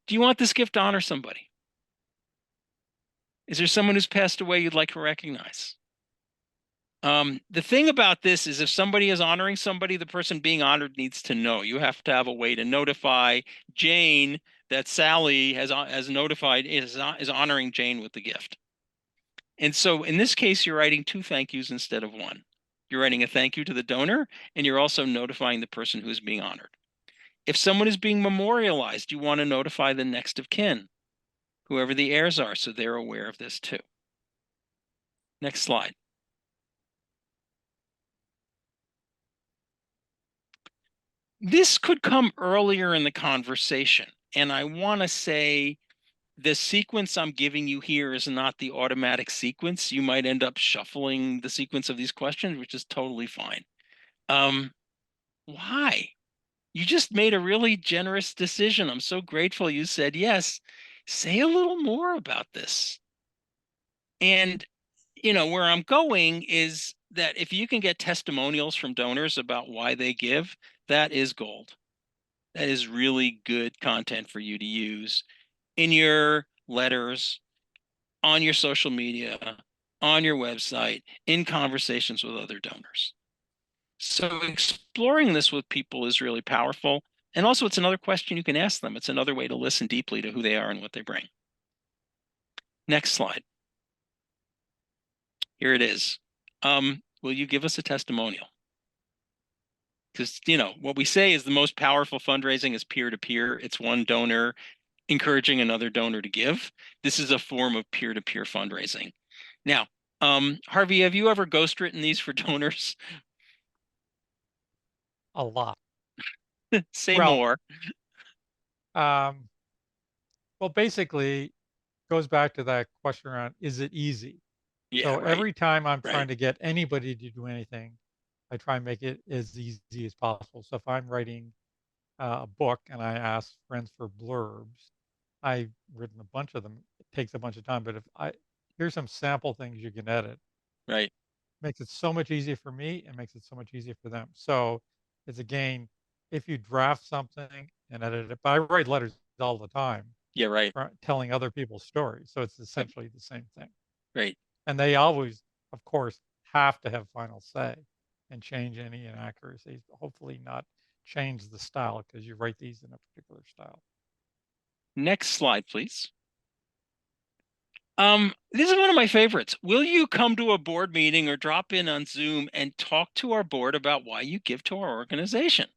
Do you want this gift to honor somebody? Is there someone who's passed away you'd like to recognize? The thing about this is, if somebody is honoring somebody, the person being honored needs to know. You have to have a way to notify Jane that Sally has notified is honoring Jane with the gift. And so in this case, you're writing 2 thank yous instead of 1. You're writing a thank you to the donor, and you're also notifying the person who is being honored. If someone is being memorialized, you want to notify the next of kin, whoever the heirs are, so they're aware of this too. Next slide. This could come earlier in the conversation, and I want to say the sequence I'm giving you here is not the automatic sequence. You might end up shuffling the sequence of these questions, which is totally fine. Why? You just made a really generous decision. I'm so grateful you said yes. Say a little more about this. And, where I'm going is that if you can get testimonials from donors about why they give, that is gold. That is really good content for you to use in your letters, on your social media, on your website, in conversations with other donors. So exploring this with people is really powerful. And also, it's another question you can ask them. It's another way to listen deeply to who they are and what they bring. Next slide. Here it is. Will you give us a testimonial? Because, what we say is the most powerful fundraising is peer-to-peer. It's one donor encouraging another donor to give. This is a form of peer-to-peer fundraising. Now, Harvey, have you ever ghostwritten these for donors? A lot. Say Well, more. Well, basically, goes back to that question around, is it easy? Yeah, So right. every time I'm Right. trying to get anybody to do anything, I try and make it as easy as possible. So if I'm writing a book and I ask friends for blurbs, I've written a bunch of them. It takes a bunch of time, but here's some sample things you can edit. Right. Makes it so much easier for me and makes it so much easier for them. So it's again, if you draft something and edit it, but I write letters all the time. Yeah, right. Telling other people's stories. So it's Yep. essentially the same thing. Right. And they always, of course, have to have final say and change any inaccuracies, hopefully not change the style because you write these in a particular style. Next slide, please. This is one of my favorites. Will you come to a board meeting or drop in on Zoom and talk to our board about why you give to our organization?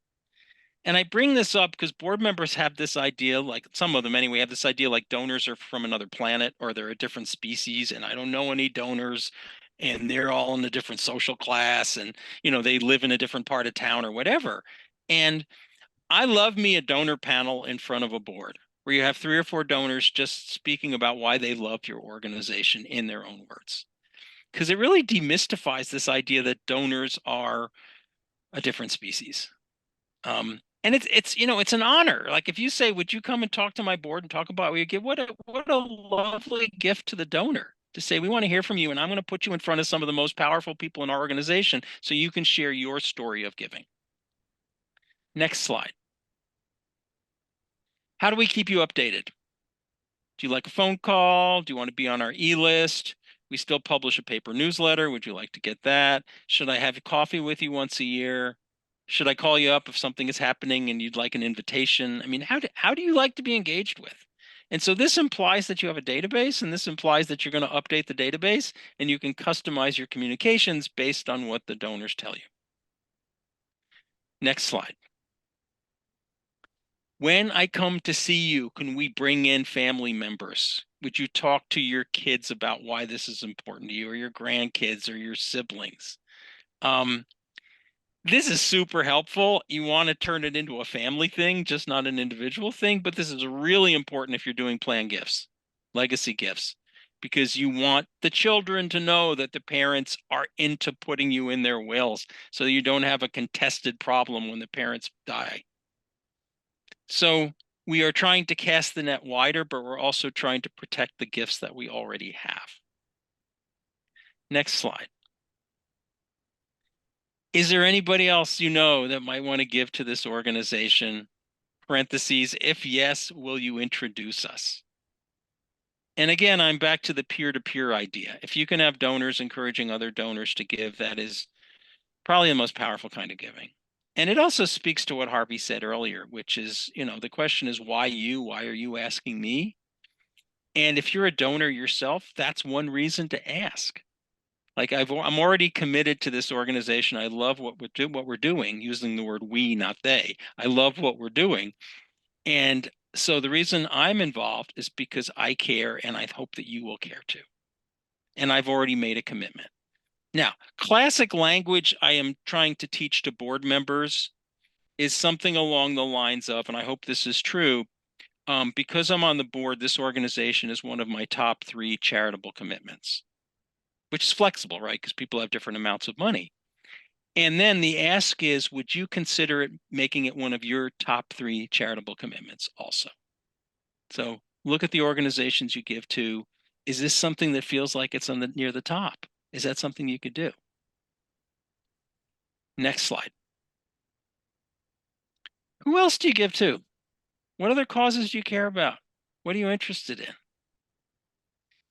And I bring this up because board members have this idea, like some of them anyway, have this idea like donors are from another planet or they're a different species, and I don't know any donors, and they're all in a different social class, and they live in a different part of town or whatever. And I love me a donor panel in front of a board where you have 3 or 4 donors just speaking about why they love your organization in their own words. Because it really demystifies this idea that donors are a different species. And it's an honor. Like if you say, would you come and talk to my board and talk about what you give? What a lovely gift to the donor to say, we want to hear from you, and I'm going to put you in front of some of the most powerful people in our organization so you can share your story of giving. Next slide. How do we keep you updated? Do you like a phone call? Do you want to be on our e-list? We still publish a paper newsletter. Would you like to get that? Should I have coffee with you once a year? Should I call you up if something is happening and you'd like an invitation? I mean, how do you like to be engaged with? And so this implies that you have a database, and this implies that you're going to update the database, and you can customize your communications based on what the donors tell you. Next slide. When I come to see you, can we bring in family members? Would you talk to your kids about why this is important to you, or your grandkids or your siblings? This is super helpful. You want to turn it into a family thing, just not an individual thing. But this is really important if you're doing planned gifts, legacy gifts, because you want the children to know that the parents are into putting you in their wills so you don't have a contested problem when the parents die. So we are trying to cast the net wider, but we're also trying to protect the gifts that we already have. Next slide. Is there anybody else that might want to give to this organization? Parentheses, if yes, will you introduce us? And again, I'm back to the peer-to-peer idea. If you can have donors encouraging other donors to give, that is probably the most powerful kind of giving. And it also speaks to what Harvey said earlier, which is, the question is, why you? Why are you asking me? And if you're a donor yourself, that's one reason to ask. Like I'm already committed to this organization. I love what we're doing, using the word we, not they. I love what we're doing. And so the reason I'm involved is because I care, and I hope that you will care too. And I've already made a commitment. Now, classic language I am trying to teach to board members is something along the lines of, and I hope this is true, because I'm on the board, this organization is one of my top 3 charitable commitments, which is flexible, right? Because people have different amounts of money. And then the ask is, would you consider making it one of your top 3 charitable commitments also? So look at the organizations you give to. Is this something that feels like it's near the top? Is that something you could do? Next slide. Who else do you give to? What other causes do you care about? What are you interested in?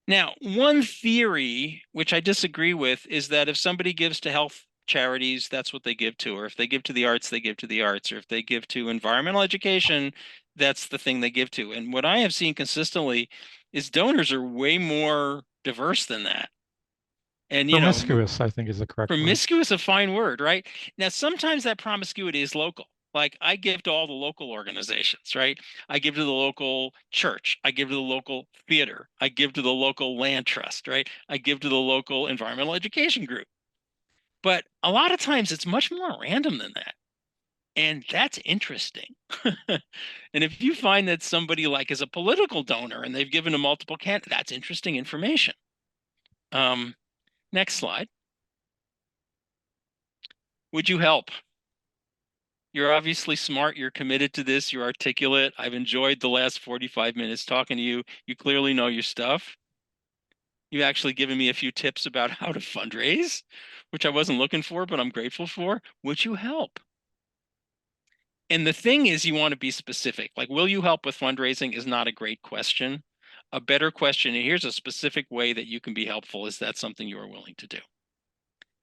Now, one theory, which I disagree with, is that if somebody gives to health charities, that's what they give to. Or if they give to the arts, they give to the arts. Or if they give to environmental education, that's the thing they give to. And what I have seen consistently is donors are way more diverse than that. And, Promiscuous, I think, is the correct word. Promiscuous, a fine word, right? Now, sometimes that promiscuity is local. Like I give to all the local organizations, right? I give to the local church. I give to the local theater. I give to the local land trust, right? I give to the local environmental education group. But a lot of times it's much more random than that. And that's interesting. And if you find that somebody like is a political donor and they've given to multiple candidates, that's interesting information. Next slide. Would you help? You're obviously smart. You're committed to this. You're articulate. I've enjoyed the last 45 minutes talking to you. You clearly know your stuff. You've actually given me a few tips about how to fundraise, which I wasn't looking for, but I'm grateful for. Would you help? And the thing is, you want to be specific. Like, will you help with fundraising is not a great question. A better question, and here's a specific way that you can be helpful, is that something you are willing to do?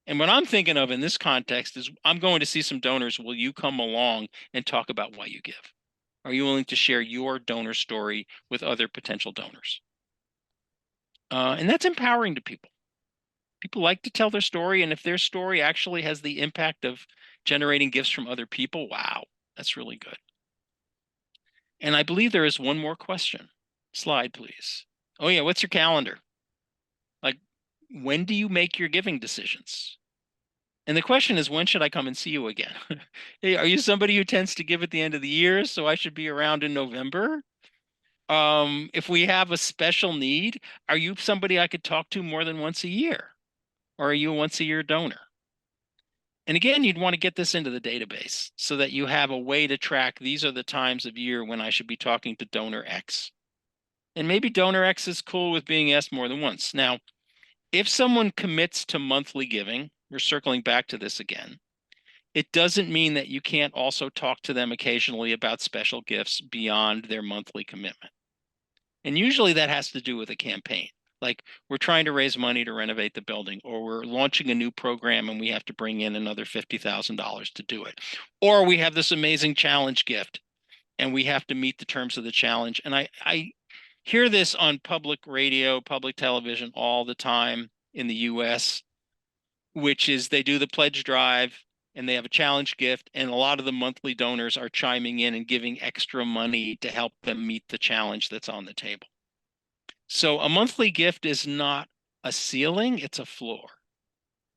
And what I'm thinking of in this context is I'm going to see some donors. Will you come along and talk about why you give? Are you willing to share your donor story with other potential donors? And that's empowering to people. People like to tell their story, and if their story actually has the impact of generating gifts from other people, wow, that's really good. And I believe there is one more question. Slide, please. Oh yeah, what's your calendar? Like, when do you make your giving decisions? And the question is, when should I come and see you again? Hey, are you somebody who tends to give at the end of the year, so I should be around in November? If we have a special need, are you somebody I could talk to more than once a year? Or are you a once a year donor? And again, you'd want to get this into the database so that you have a way to track these are the times of year when I should be talking to donor X. And maybe donor X is cool with being asked more than once. Now, if someone commits to monthly giving, we're circling back to this again, it doesn't mean that you can't also talk to them occasionally about special gifts beyond their monthly commitment. And usually that has to do with a campaign. Like we're trying to raise money to renovate the building, or we're launching a new program and we have to bring in another $50,000 to do it. Or we have this amazing challenge gift and we have to meet the terms of the challenge. And I hear this on public radio, public television all the time in the US, which is they do the pledge drive and they have a challenge gift, and a lot of the monthly donors are chiming in and giving extra money to help them meet the challenge that's on the table. So a monthly gift is not a ceiling, it's a floor.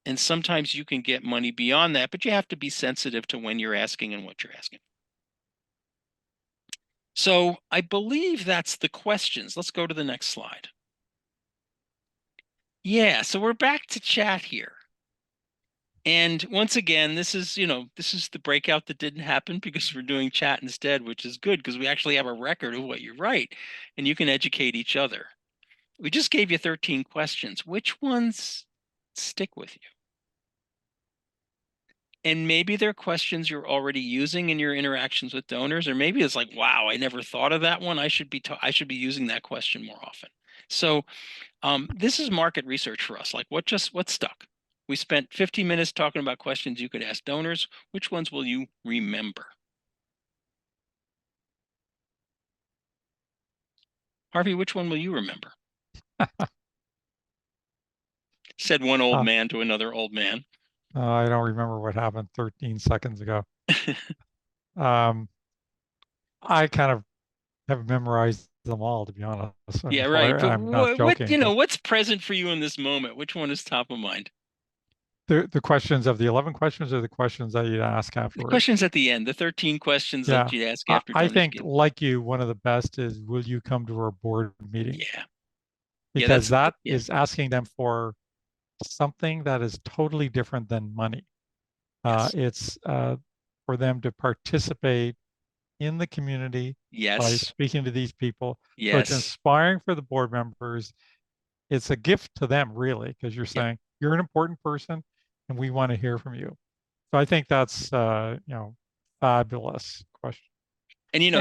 And sometimes you can get money beyond that, but you have to be sensitive to when you're asking and what you're asking. So I believe that's the questions. Let's go to the next slide. Yeah, so we're back to chat here. And once again, this is the breakout that didn't happen because we're doing chat instead, which is good because we actually have a record of what you write and you can educate each other. We just gave you 13 questions. Which ones stick with you? And maybe they're questions you're already using in your interactions with donors, or maybe it's like, wow, I never thought of that one. I should be using that question more often. So this is market research for us. Like what stuck? We spent 15 minutes talking about questions you could ask donors. Which ones will you remember? Harvey, which one will you remember? Said one old man to another old man. I don't remember what happened 13 seconds ago. I kind of have memorized them all, to be honest. Yeah, right. But I'm not joking. What's present for you in this moment? Which one is top of mind? The questions of the 11 questions are the questions that you'd ask afterwards. The questions at the end, the 13 questions that you'd ask after. I think, like you, one of the best is, will you come to our board meeting? Yeah. Because that is asking them for something that is totally different than money. Yes. It's for them to participate in the community by speaking to these people. Yes. So it's inspiring for the board members. It's a gift to them, really, because you're saying you're an important person and we want to hear from you. So I think that's fabulous question. And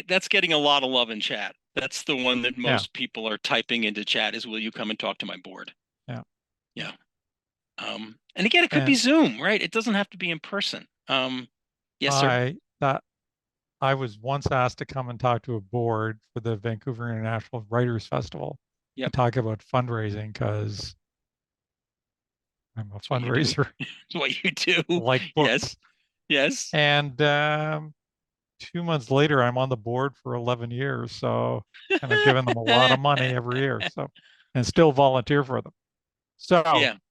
that's getting a lot of love in chat. That's the one that most people are typing into chat is, will you come and talk to my board? Yeah. Yeah. And again, it could be Zoom, right? It doesn't have to be in person. Yes, sir. I was once asked to come and talk to a board for the Vancouver International Writers Festival to talk about fundraising, because I'm a fundraiser. It's what you do. Like books. Yes. And 2 months later, I'm on the board for 11 years. So kind of giving them a lot of money every year. So, and still volunteer for them. So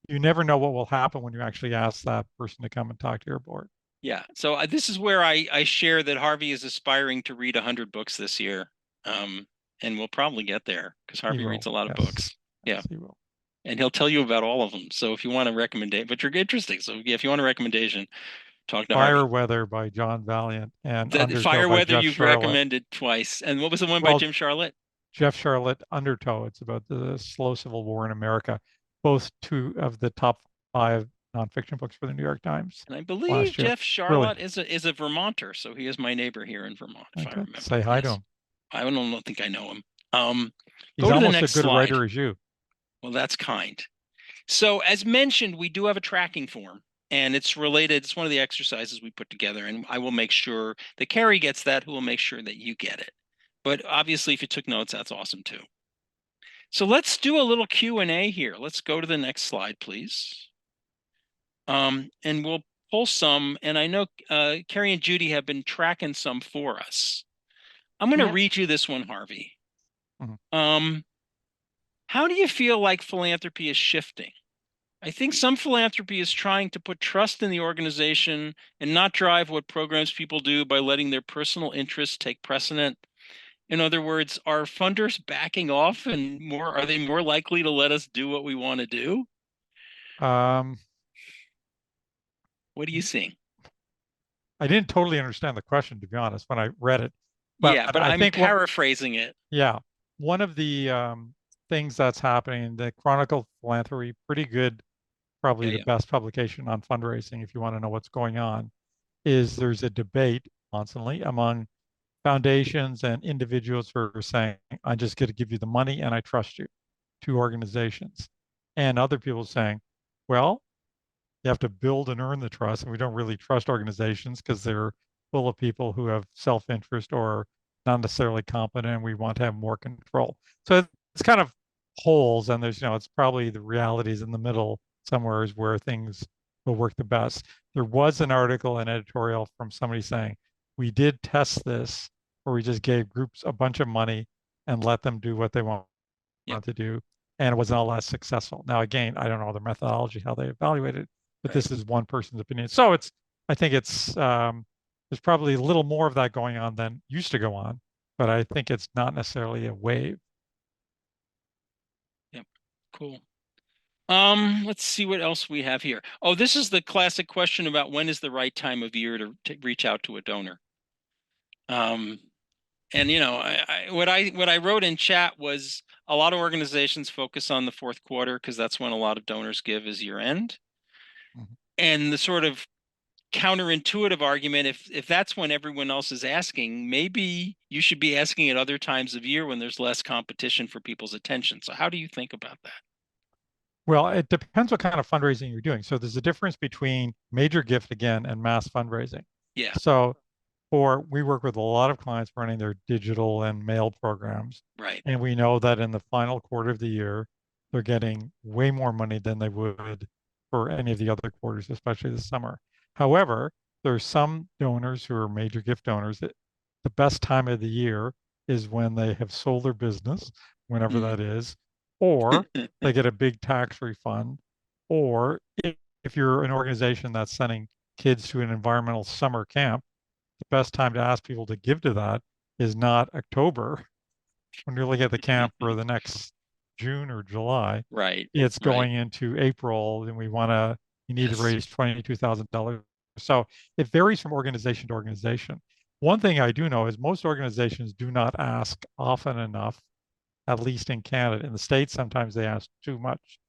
you never know what will happen when you actually ask that person to come and talk to your board. Yeah. So this is where I share that Harvey is aspiring to read 100 books this year. And we'll probably get there because Harvey reads a lot of books. Yes, he will. And he'll tell you about all of them. So if you want a recommendation, but you're interesting. So if you want a recommendation, talk to Harvey. Fireweather by John Valiant and Fireweather you've recommended twice. And what was the one by Jim Charlotte? Jeff Charlotte, Undertow. It's about the slow civil war in America. Both two of the top 5 nonfiction books for the New York Times. And I believe Jeff Charlotte is a Vermonter, so he is my neighbor here in Vermont, if I remember. Say hi to him. I don't think I know him. He's almost as good a writer as you. Well, that's kind. So as mentioned, we do have a tracking form. And it's related. It's one of the exercises we put together, and I will make sure that Carrie gets that, who will make sure that you get it. But obviously, if you took notes, that's awesome too. So let's do a little Q&A here. Let's go to the next slide, please. And we'll pull some, and I know Carrie and Judy have been tracking some for us. I'm going to read you this one, Harvey. Mhm. How do you feel like philanthropy is shifting? I think some philanthropy is trying to put trust in the organization and not drive what programs people do by letting their personal interests take precedent. In other words, are funders backing off and are they more likely to let us do what we want to do? Um, What are you seeing? I didn't totally understand the question, to be honest, when I read it. Yeah, but I I'm think paraphrasing it. yeah, one of the things that's happening, the Chronicle Philanthropy, pretty good, probably the best publication on fundraising if you want to know what's going on, is there's a debate constantly among foundations and individuals who are saying, I'm just going to give you the money and I trust you, to organizations. And other people saying, well, you have to build and earn the trust. And we don't really trust organizations because they're full of people who have self-interest or not necessarily competent. And we want to have more control. So it's kind of holes, and there's, it's probably the realities in the middle somewhere is where things will work the best. There was an article, an editorial from somebody saying, we did test this where we just gave groups a bunch of money and let them do what they want to do. And it wasn't all that successful. Now, again, I don't know the methodology, how they evaluated it, but this is one person's opinion. So I think there's probably a little more of that going on than used to go on, but I think it's not necessarily a wave. Yep. Cool. Let's see what else we have here. Oh, this is the classic question about when is the right time of year to reach out to a donor. And what I wrote in chat was a lot of organizations focus on the fourth quarter because that's when a lot of donors give is year end. Mhm. And the sort of counterintuitive argument, if that's when everyone else is asking, maybe you should be asking at other times of year when there's less competition for people's attention. So how do you think about that? Well, it depends what kind of fundraising you're doing. So there's a difference between major gift again and mass fundraising. Yeah. So we work with a lot of clients running their digital and mail programs. Right. And we know that in the final quarter of the year, they're getting way more money than they would for any of the other quarters, especially the summer. However, there are some donors who are major gift donors that the best time of the year is when they have sold their business, whenever that is, or they get a big tax refund, or if you're an organization that's sending kids to an environmental summer camp, the best time to ask people to give to that is not October when you're looking at the camp for the next June or July. Right. It's going into April, and you need to raise $22,000. So it varies from organization to organization. One thing I do know is most organizations do not ask often enough, at least in Canada. In the States, sometimes they ask too much.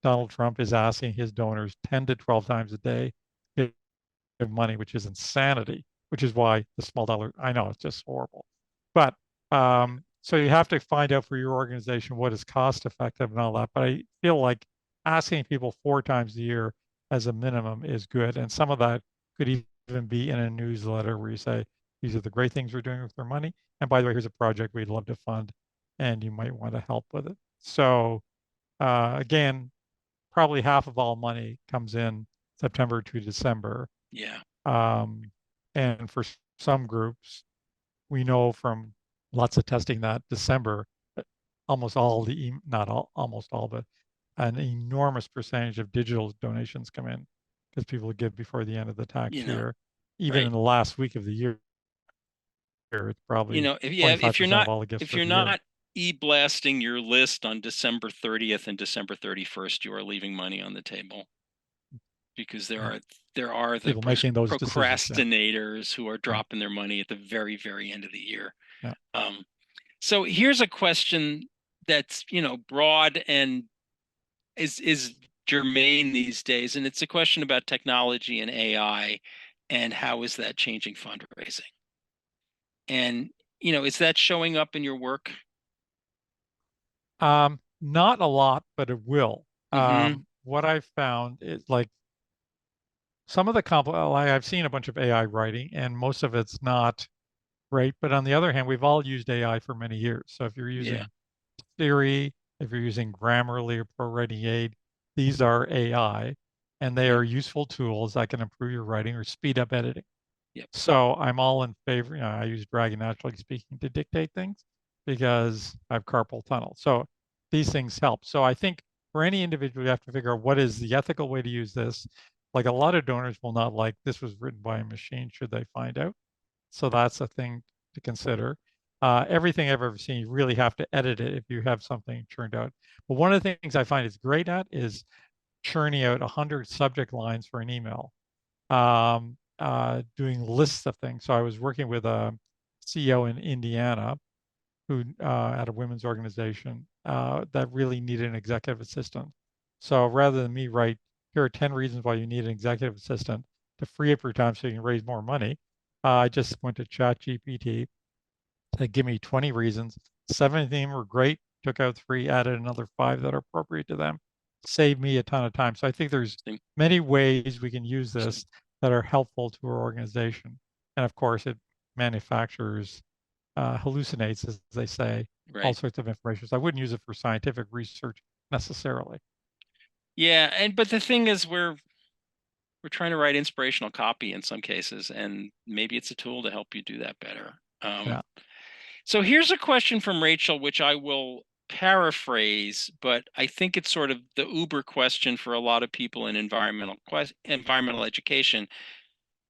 Donald Trump is asking his donors 10 to 12 times a day of money, which is insanity, which is why the small dollar, I know it's just horrible. But so you have to find out for your organization what is cost effective and all that. But I feel like asking people 4 times a year as a minimum is good. And some of that could even be in a newsletter where you say, these are the great things we're doing with our money. And by the way, here's a project we'd love to fund, and you might want to help with it. So again, probably half of all money comes in September to December. Yeah. And for some groups, we know from lots of testing that December, almost all not all, almost all, but an enormous percentage of digital donations come in because people give before the end of the tax year. Even in the last week of the year, it's probably if 25% of all the gifts if for you're the year. not e-blasting your list on December 30th and December 31st, you are leaving money on the table because there are the people making those procrastinators who are dropping their money at the very, very end of the year. Yeah. So here's a question that's broad and is germane these days, and it's a question about technology and AI and how is that changing fundraising. And is that showing up in your work? Not a lot, but it will. Mhm. What I've found is like some of the I've seen a bunch of AI writing, and most of it's not great. But on the other hand, we've all used AI for many years. So if you're Yeah. using Theory, if you're using Grammarly or ProWriting Aid, these are AI, and they Yep. are useful tools that can improve your writing or speed up editing. Yep. So I'm all in favor. I use Dragon Naturally Speaking to dictate things because I have carpal tunnel. So these things help. So I think for any individual, you have to figure out what is the ethical way to use this. Like a lot of donors will not like this was written by a machine, should they find out. So that's a thing to consider. Everything I've ever seen, you really have to edit it if you have something churned out. But one of the things I find it's great at is churning out 100 subject lines for an email, doing lists of things. So I was working with a CEO in Indiana who at a women's organization that really needed an executive assistant. So rather than me write, here are 10 reasons why you need an executive assistant to free up your time so you can raise more money, I just went to ChatGPT to give me 20 reasons. 7 of them were great, took out 3, added another 5 that are appropriate to them, saved me a ton of time. So I think there's many ways we can use this that are helpful to our organization. And of course, it manufactures hallucinates, as they say, all sorts of information. So I wouldn't use it for scientific research necessarily. Yeah, but the thing is, we're trying to write inspirational copy in some cases, and maybe it's a tool to help you do that better. Yeah. So here's a question from Rachel, which I will paraphrase, but I think it's sort of the uber question for a lot of people in environmental education.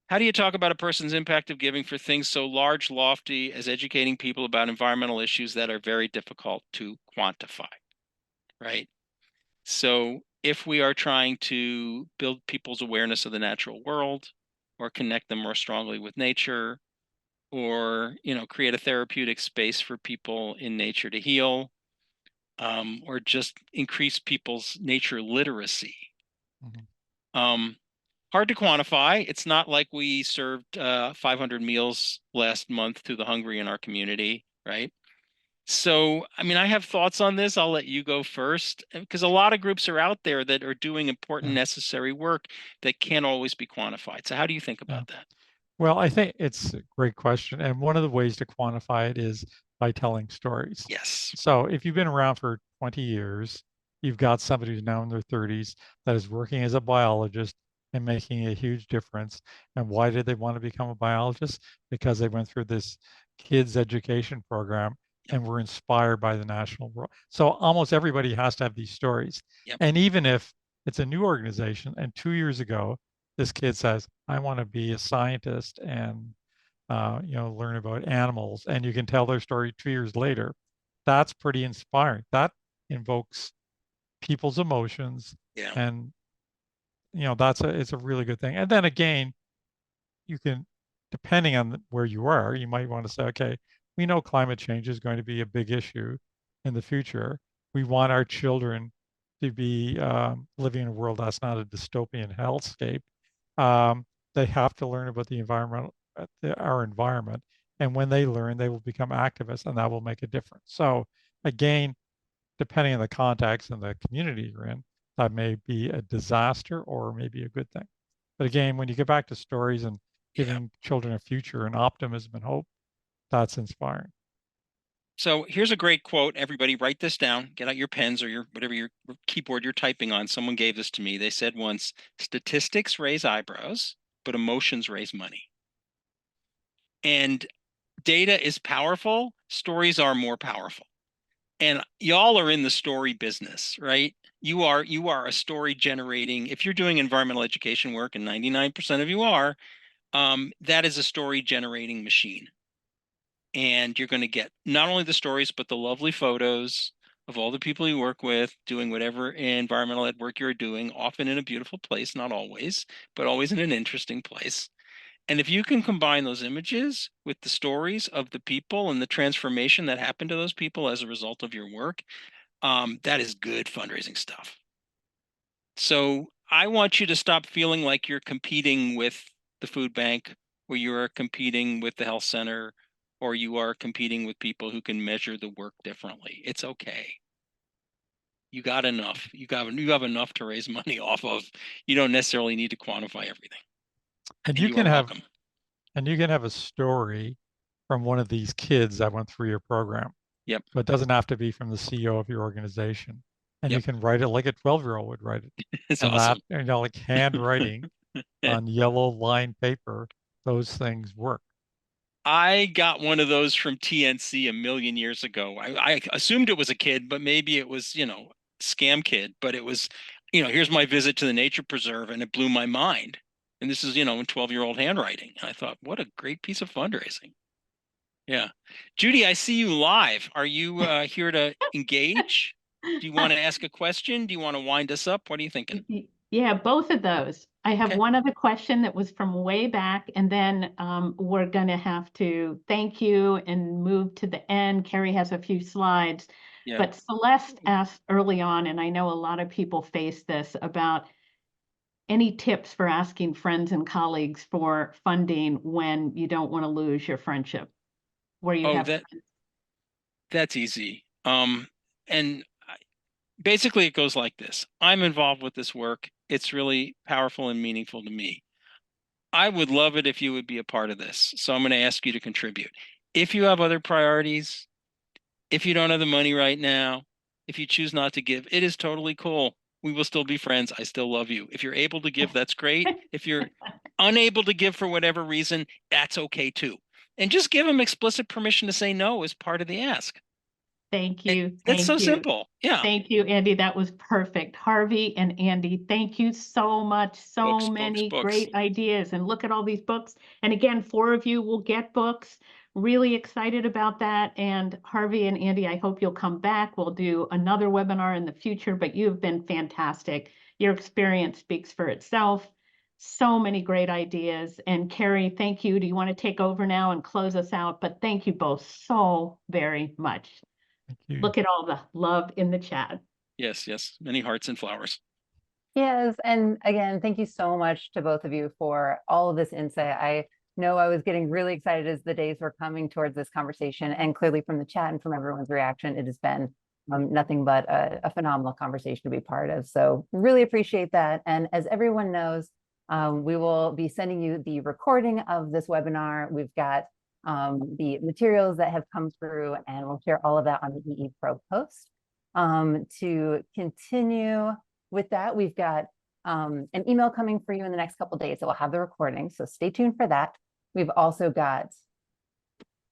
How do you talk about a person's impact of giving for things so large, lofty as educating people about environmental issues that are very difficult to quantify, right? So if we are trying to build people's awareness of the natural world or connect them more strongly with nature, or create a therapeutic space for people in nature to heal, or just increase people's nature literacy. Hard to quantify. It's not like we served 500 meals last month to the hungry in our community, right? So, I mean, I have thoughts on this. I'll let you go first, because a lot of groups are out there that are doing important, necessary work that can't always be quantified. So how do you think about that? Well, I think it's a great question. And one of the ways to quantify it is by telling stories. Yes. So if you've been around for 20 years, you've got somebody who's now in their 30s that is working as a biologist and making a huge difference. And why did they want to become a biologist? Because they went through this kids education program and were inspired by the national world. So almost everybody has to have these stories. And even if it's a new organization and 2 years ago, this kid says, I want to be a scientist and learn about animals, and you can tell their story 2 years later. That's pretty inspiring. That invokes people's emotions, and it's a really good thing. And then again, you can, depending on where you are, you might want to say, okay, we know climate change is going to be a big issue in the future. We want our children to be living in a world that's not a dystopian hellscape. They have to learn about the environmental, our environment, and when they learn, they will become activists, and that will make a difference. So again, depending on the context and the community you're in, that may be a disaster or maybe a good thing. But again, when you get back to stories and giving children a future and optimism and hope, that's inspiring. So here's a great quote. Everybody write this down. Get out your pens or your whatever your keyboard you're typing on. Someone gave this to me. They said once, statistics raise eyebrows, but emotions raise money. And data is powerful. Stories are more powerful. And y'all are in the story business, right? You are a story generating. If you're doing environmental education work, and 99% of you are, that is a story generating machine. And you're going to get not only the stories, but the lovely photos of all the people you work with doing whatever environmental ed work you're doing, often in a beautiful place, not always, but always in an interesting place. And if you can combine those images with the stories of the people and the transformation that happened to those people as a result of your work, that is good fundraising stuff. So I want you to stop feeling like you're competing with the food bank, or you are competing with the health center, or you are competing with people who can measure the work differently. It's okay. You got enough. You have enough to raise money off of. You don't necessarily need to quantify everything. And You are welcome. And you can have a story from one of these kids that went through your program. Yep. So it doesn't have to be from the CEO of your organization. And you Yep. can write it like a 12-year-old would write it. It's And awesome. that, like handwriting on yellow lined paper, those things work. I got one of those from TNC a million years ago. I assumed it was a kid, but maybe it was, scam kid. But it was, here's my visit to the nature preserve, and it blew my mind. And this is, in 12-year-old handwriting. And I thought, what a great piece of fundraising. Yeah. Judy, I see you live. Are you here to engage? Do you want to ask a question? Do you want to wind us up? What are you thinking? Yeah, both of those. I have Okay. one other question that was from way back, and then we're going to have to thank you and move to the end. Carrie has a few slides. Yeah. But Celeste asked early on, and I know a lot of people face this, about any tips for asking friends and colleagues for funding when you don't want to lose your friendship, where you have friends. That's easy. And basically it goes like this. I'm involved with this work. It's really powerful and meaningful to me. I would love it if you would be a part of this. So I'm going to ask you to contribute. If you have other priorities, if you don't have the money right now, if you choose not to give, it is totally cool. We will still be friends. I still love you. If you're able to give, that's great. If you're unable to give for whatever reason, that's okay too. And just give them explicit permission to say no as part of the ask. Thank you. That's so simple. Yeah. Thank you, Andy. That was perfect. Harvey and Andy, thank you so much. So many great ideas. And look at all these books. And again, 4 of you will get books. Really excited about that. And Harvey and Andy, I hope you'll come back. We'll do another webinar in the future, but you've been fantastic. Your experience speaks for itself. So many great ideas. And Carrie, thank you. Do you want to take over now and close us out? But thank you both so very much. Thank you. Look at all the love in the chat. Yes, yes. Many hearts and flowers. Yes. And again, thank you so much to both of you for all of this insight. I know I was getting really excited as the days were coming towards this conversation, and clearly from the chat and from everyone's reaction, it has been nothing but a phenomenal conversation to be part of. So really appreciate that. And as everyone knows, we will be sending you the recording of this webinar. We've got the materials that have come through, and we'll share all of that on the EE Pro post. To continue with that, we've got an email coming for you in the next couple of days that will have the recording, so stay tuned for that. We've also got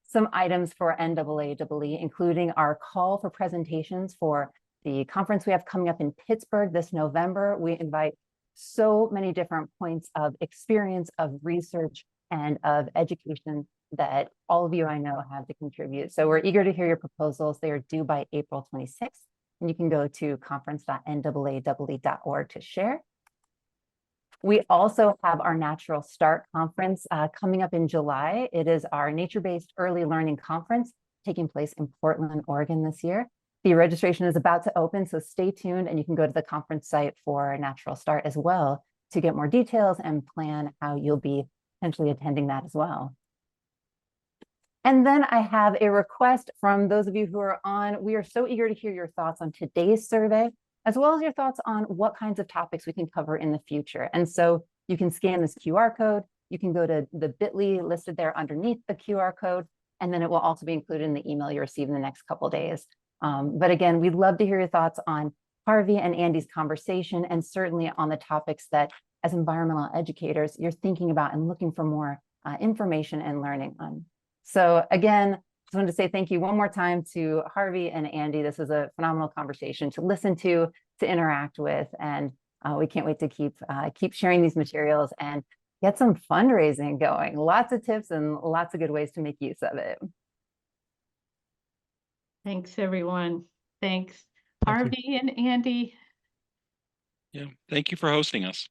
some items for NAAE, including our call for presentations for the conference we have coming up in Pittsburgh this November. We invite so many different points of experience, of research, and of education that all of you I know have to contribute. So we're eager to hear your proposals. They are due by April 26th, and you can go to conference.NAAE.org to share. We also have our Natural Start Conference coming up in July. It is our nature-based early learning conference taking place in Portland, Oregon this year. The registration is about to open, so stay tuned, and you can go to the conference site for Natural Start as well to get more details and plan how you'll be potentially attending that as well. And then I have a request from those of you who are on. We are so eager to hear your thoughts on today's survey, as well as your thoughts on what kinds of topics we can cover in the future. And so you can scan this QR code. You can go to the bit.ly listed there underneath the QR code, and then it will also be included in the email you receive in the next couple of days. But again, we'd love to hear your thoughts on Harvey and Andy's conversation, and certainly on the topics that as environmental educators, you're thinking about and looking for more information and learning on. So again, just wanted to say thank you one more time to Harvey and Andy. This was a phenomenal conversation to listen to interact with, and we can't wait to keep sharing these materials and get some fundraising going. Lots of tips and lots of good ways to make use of it. Thanks, everyone. Thanks, Harvey and Andy. Yeah, thank you for hosting us.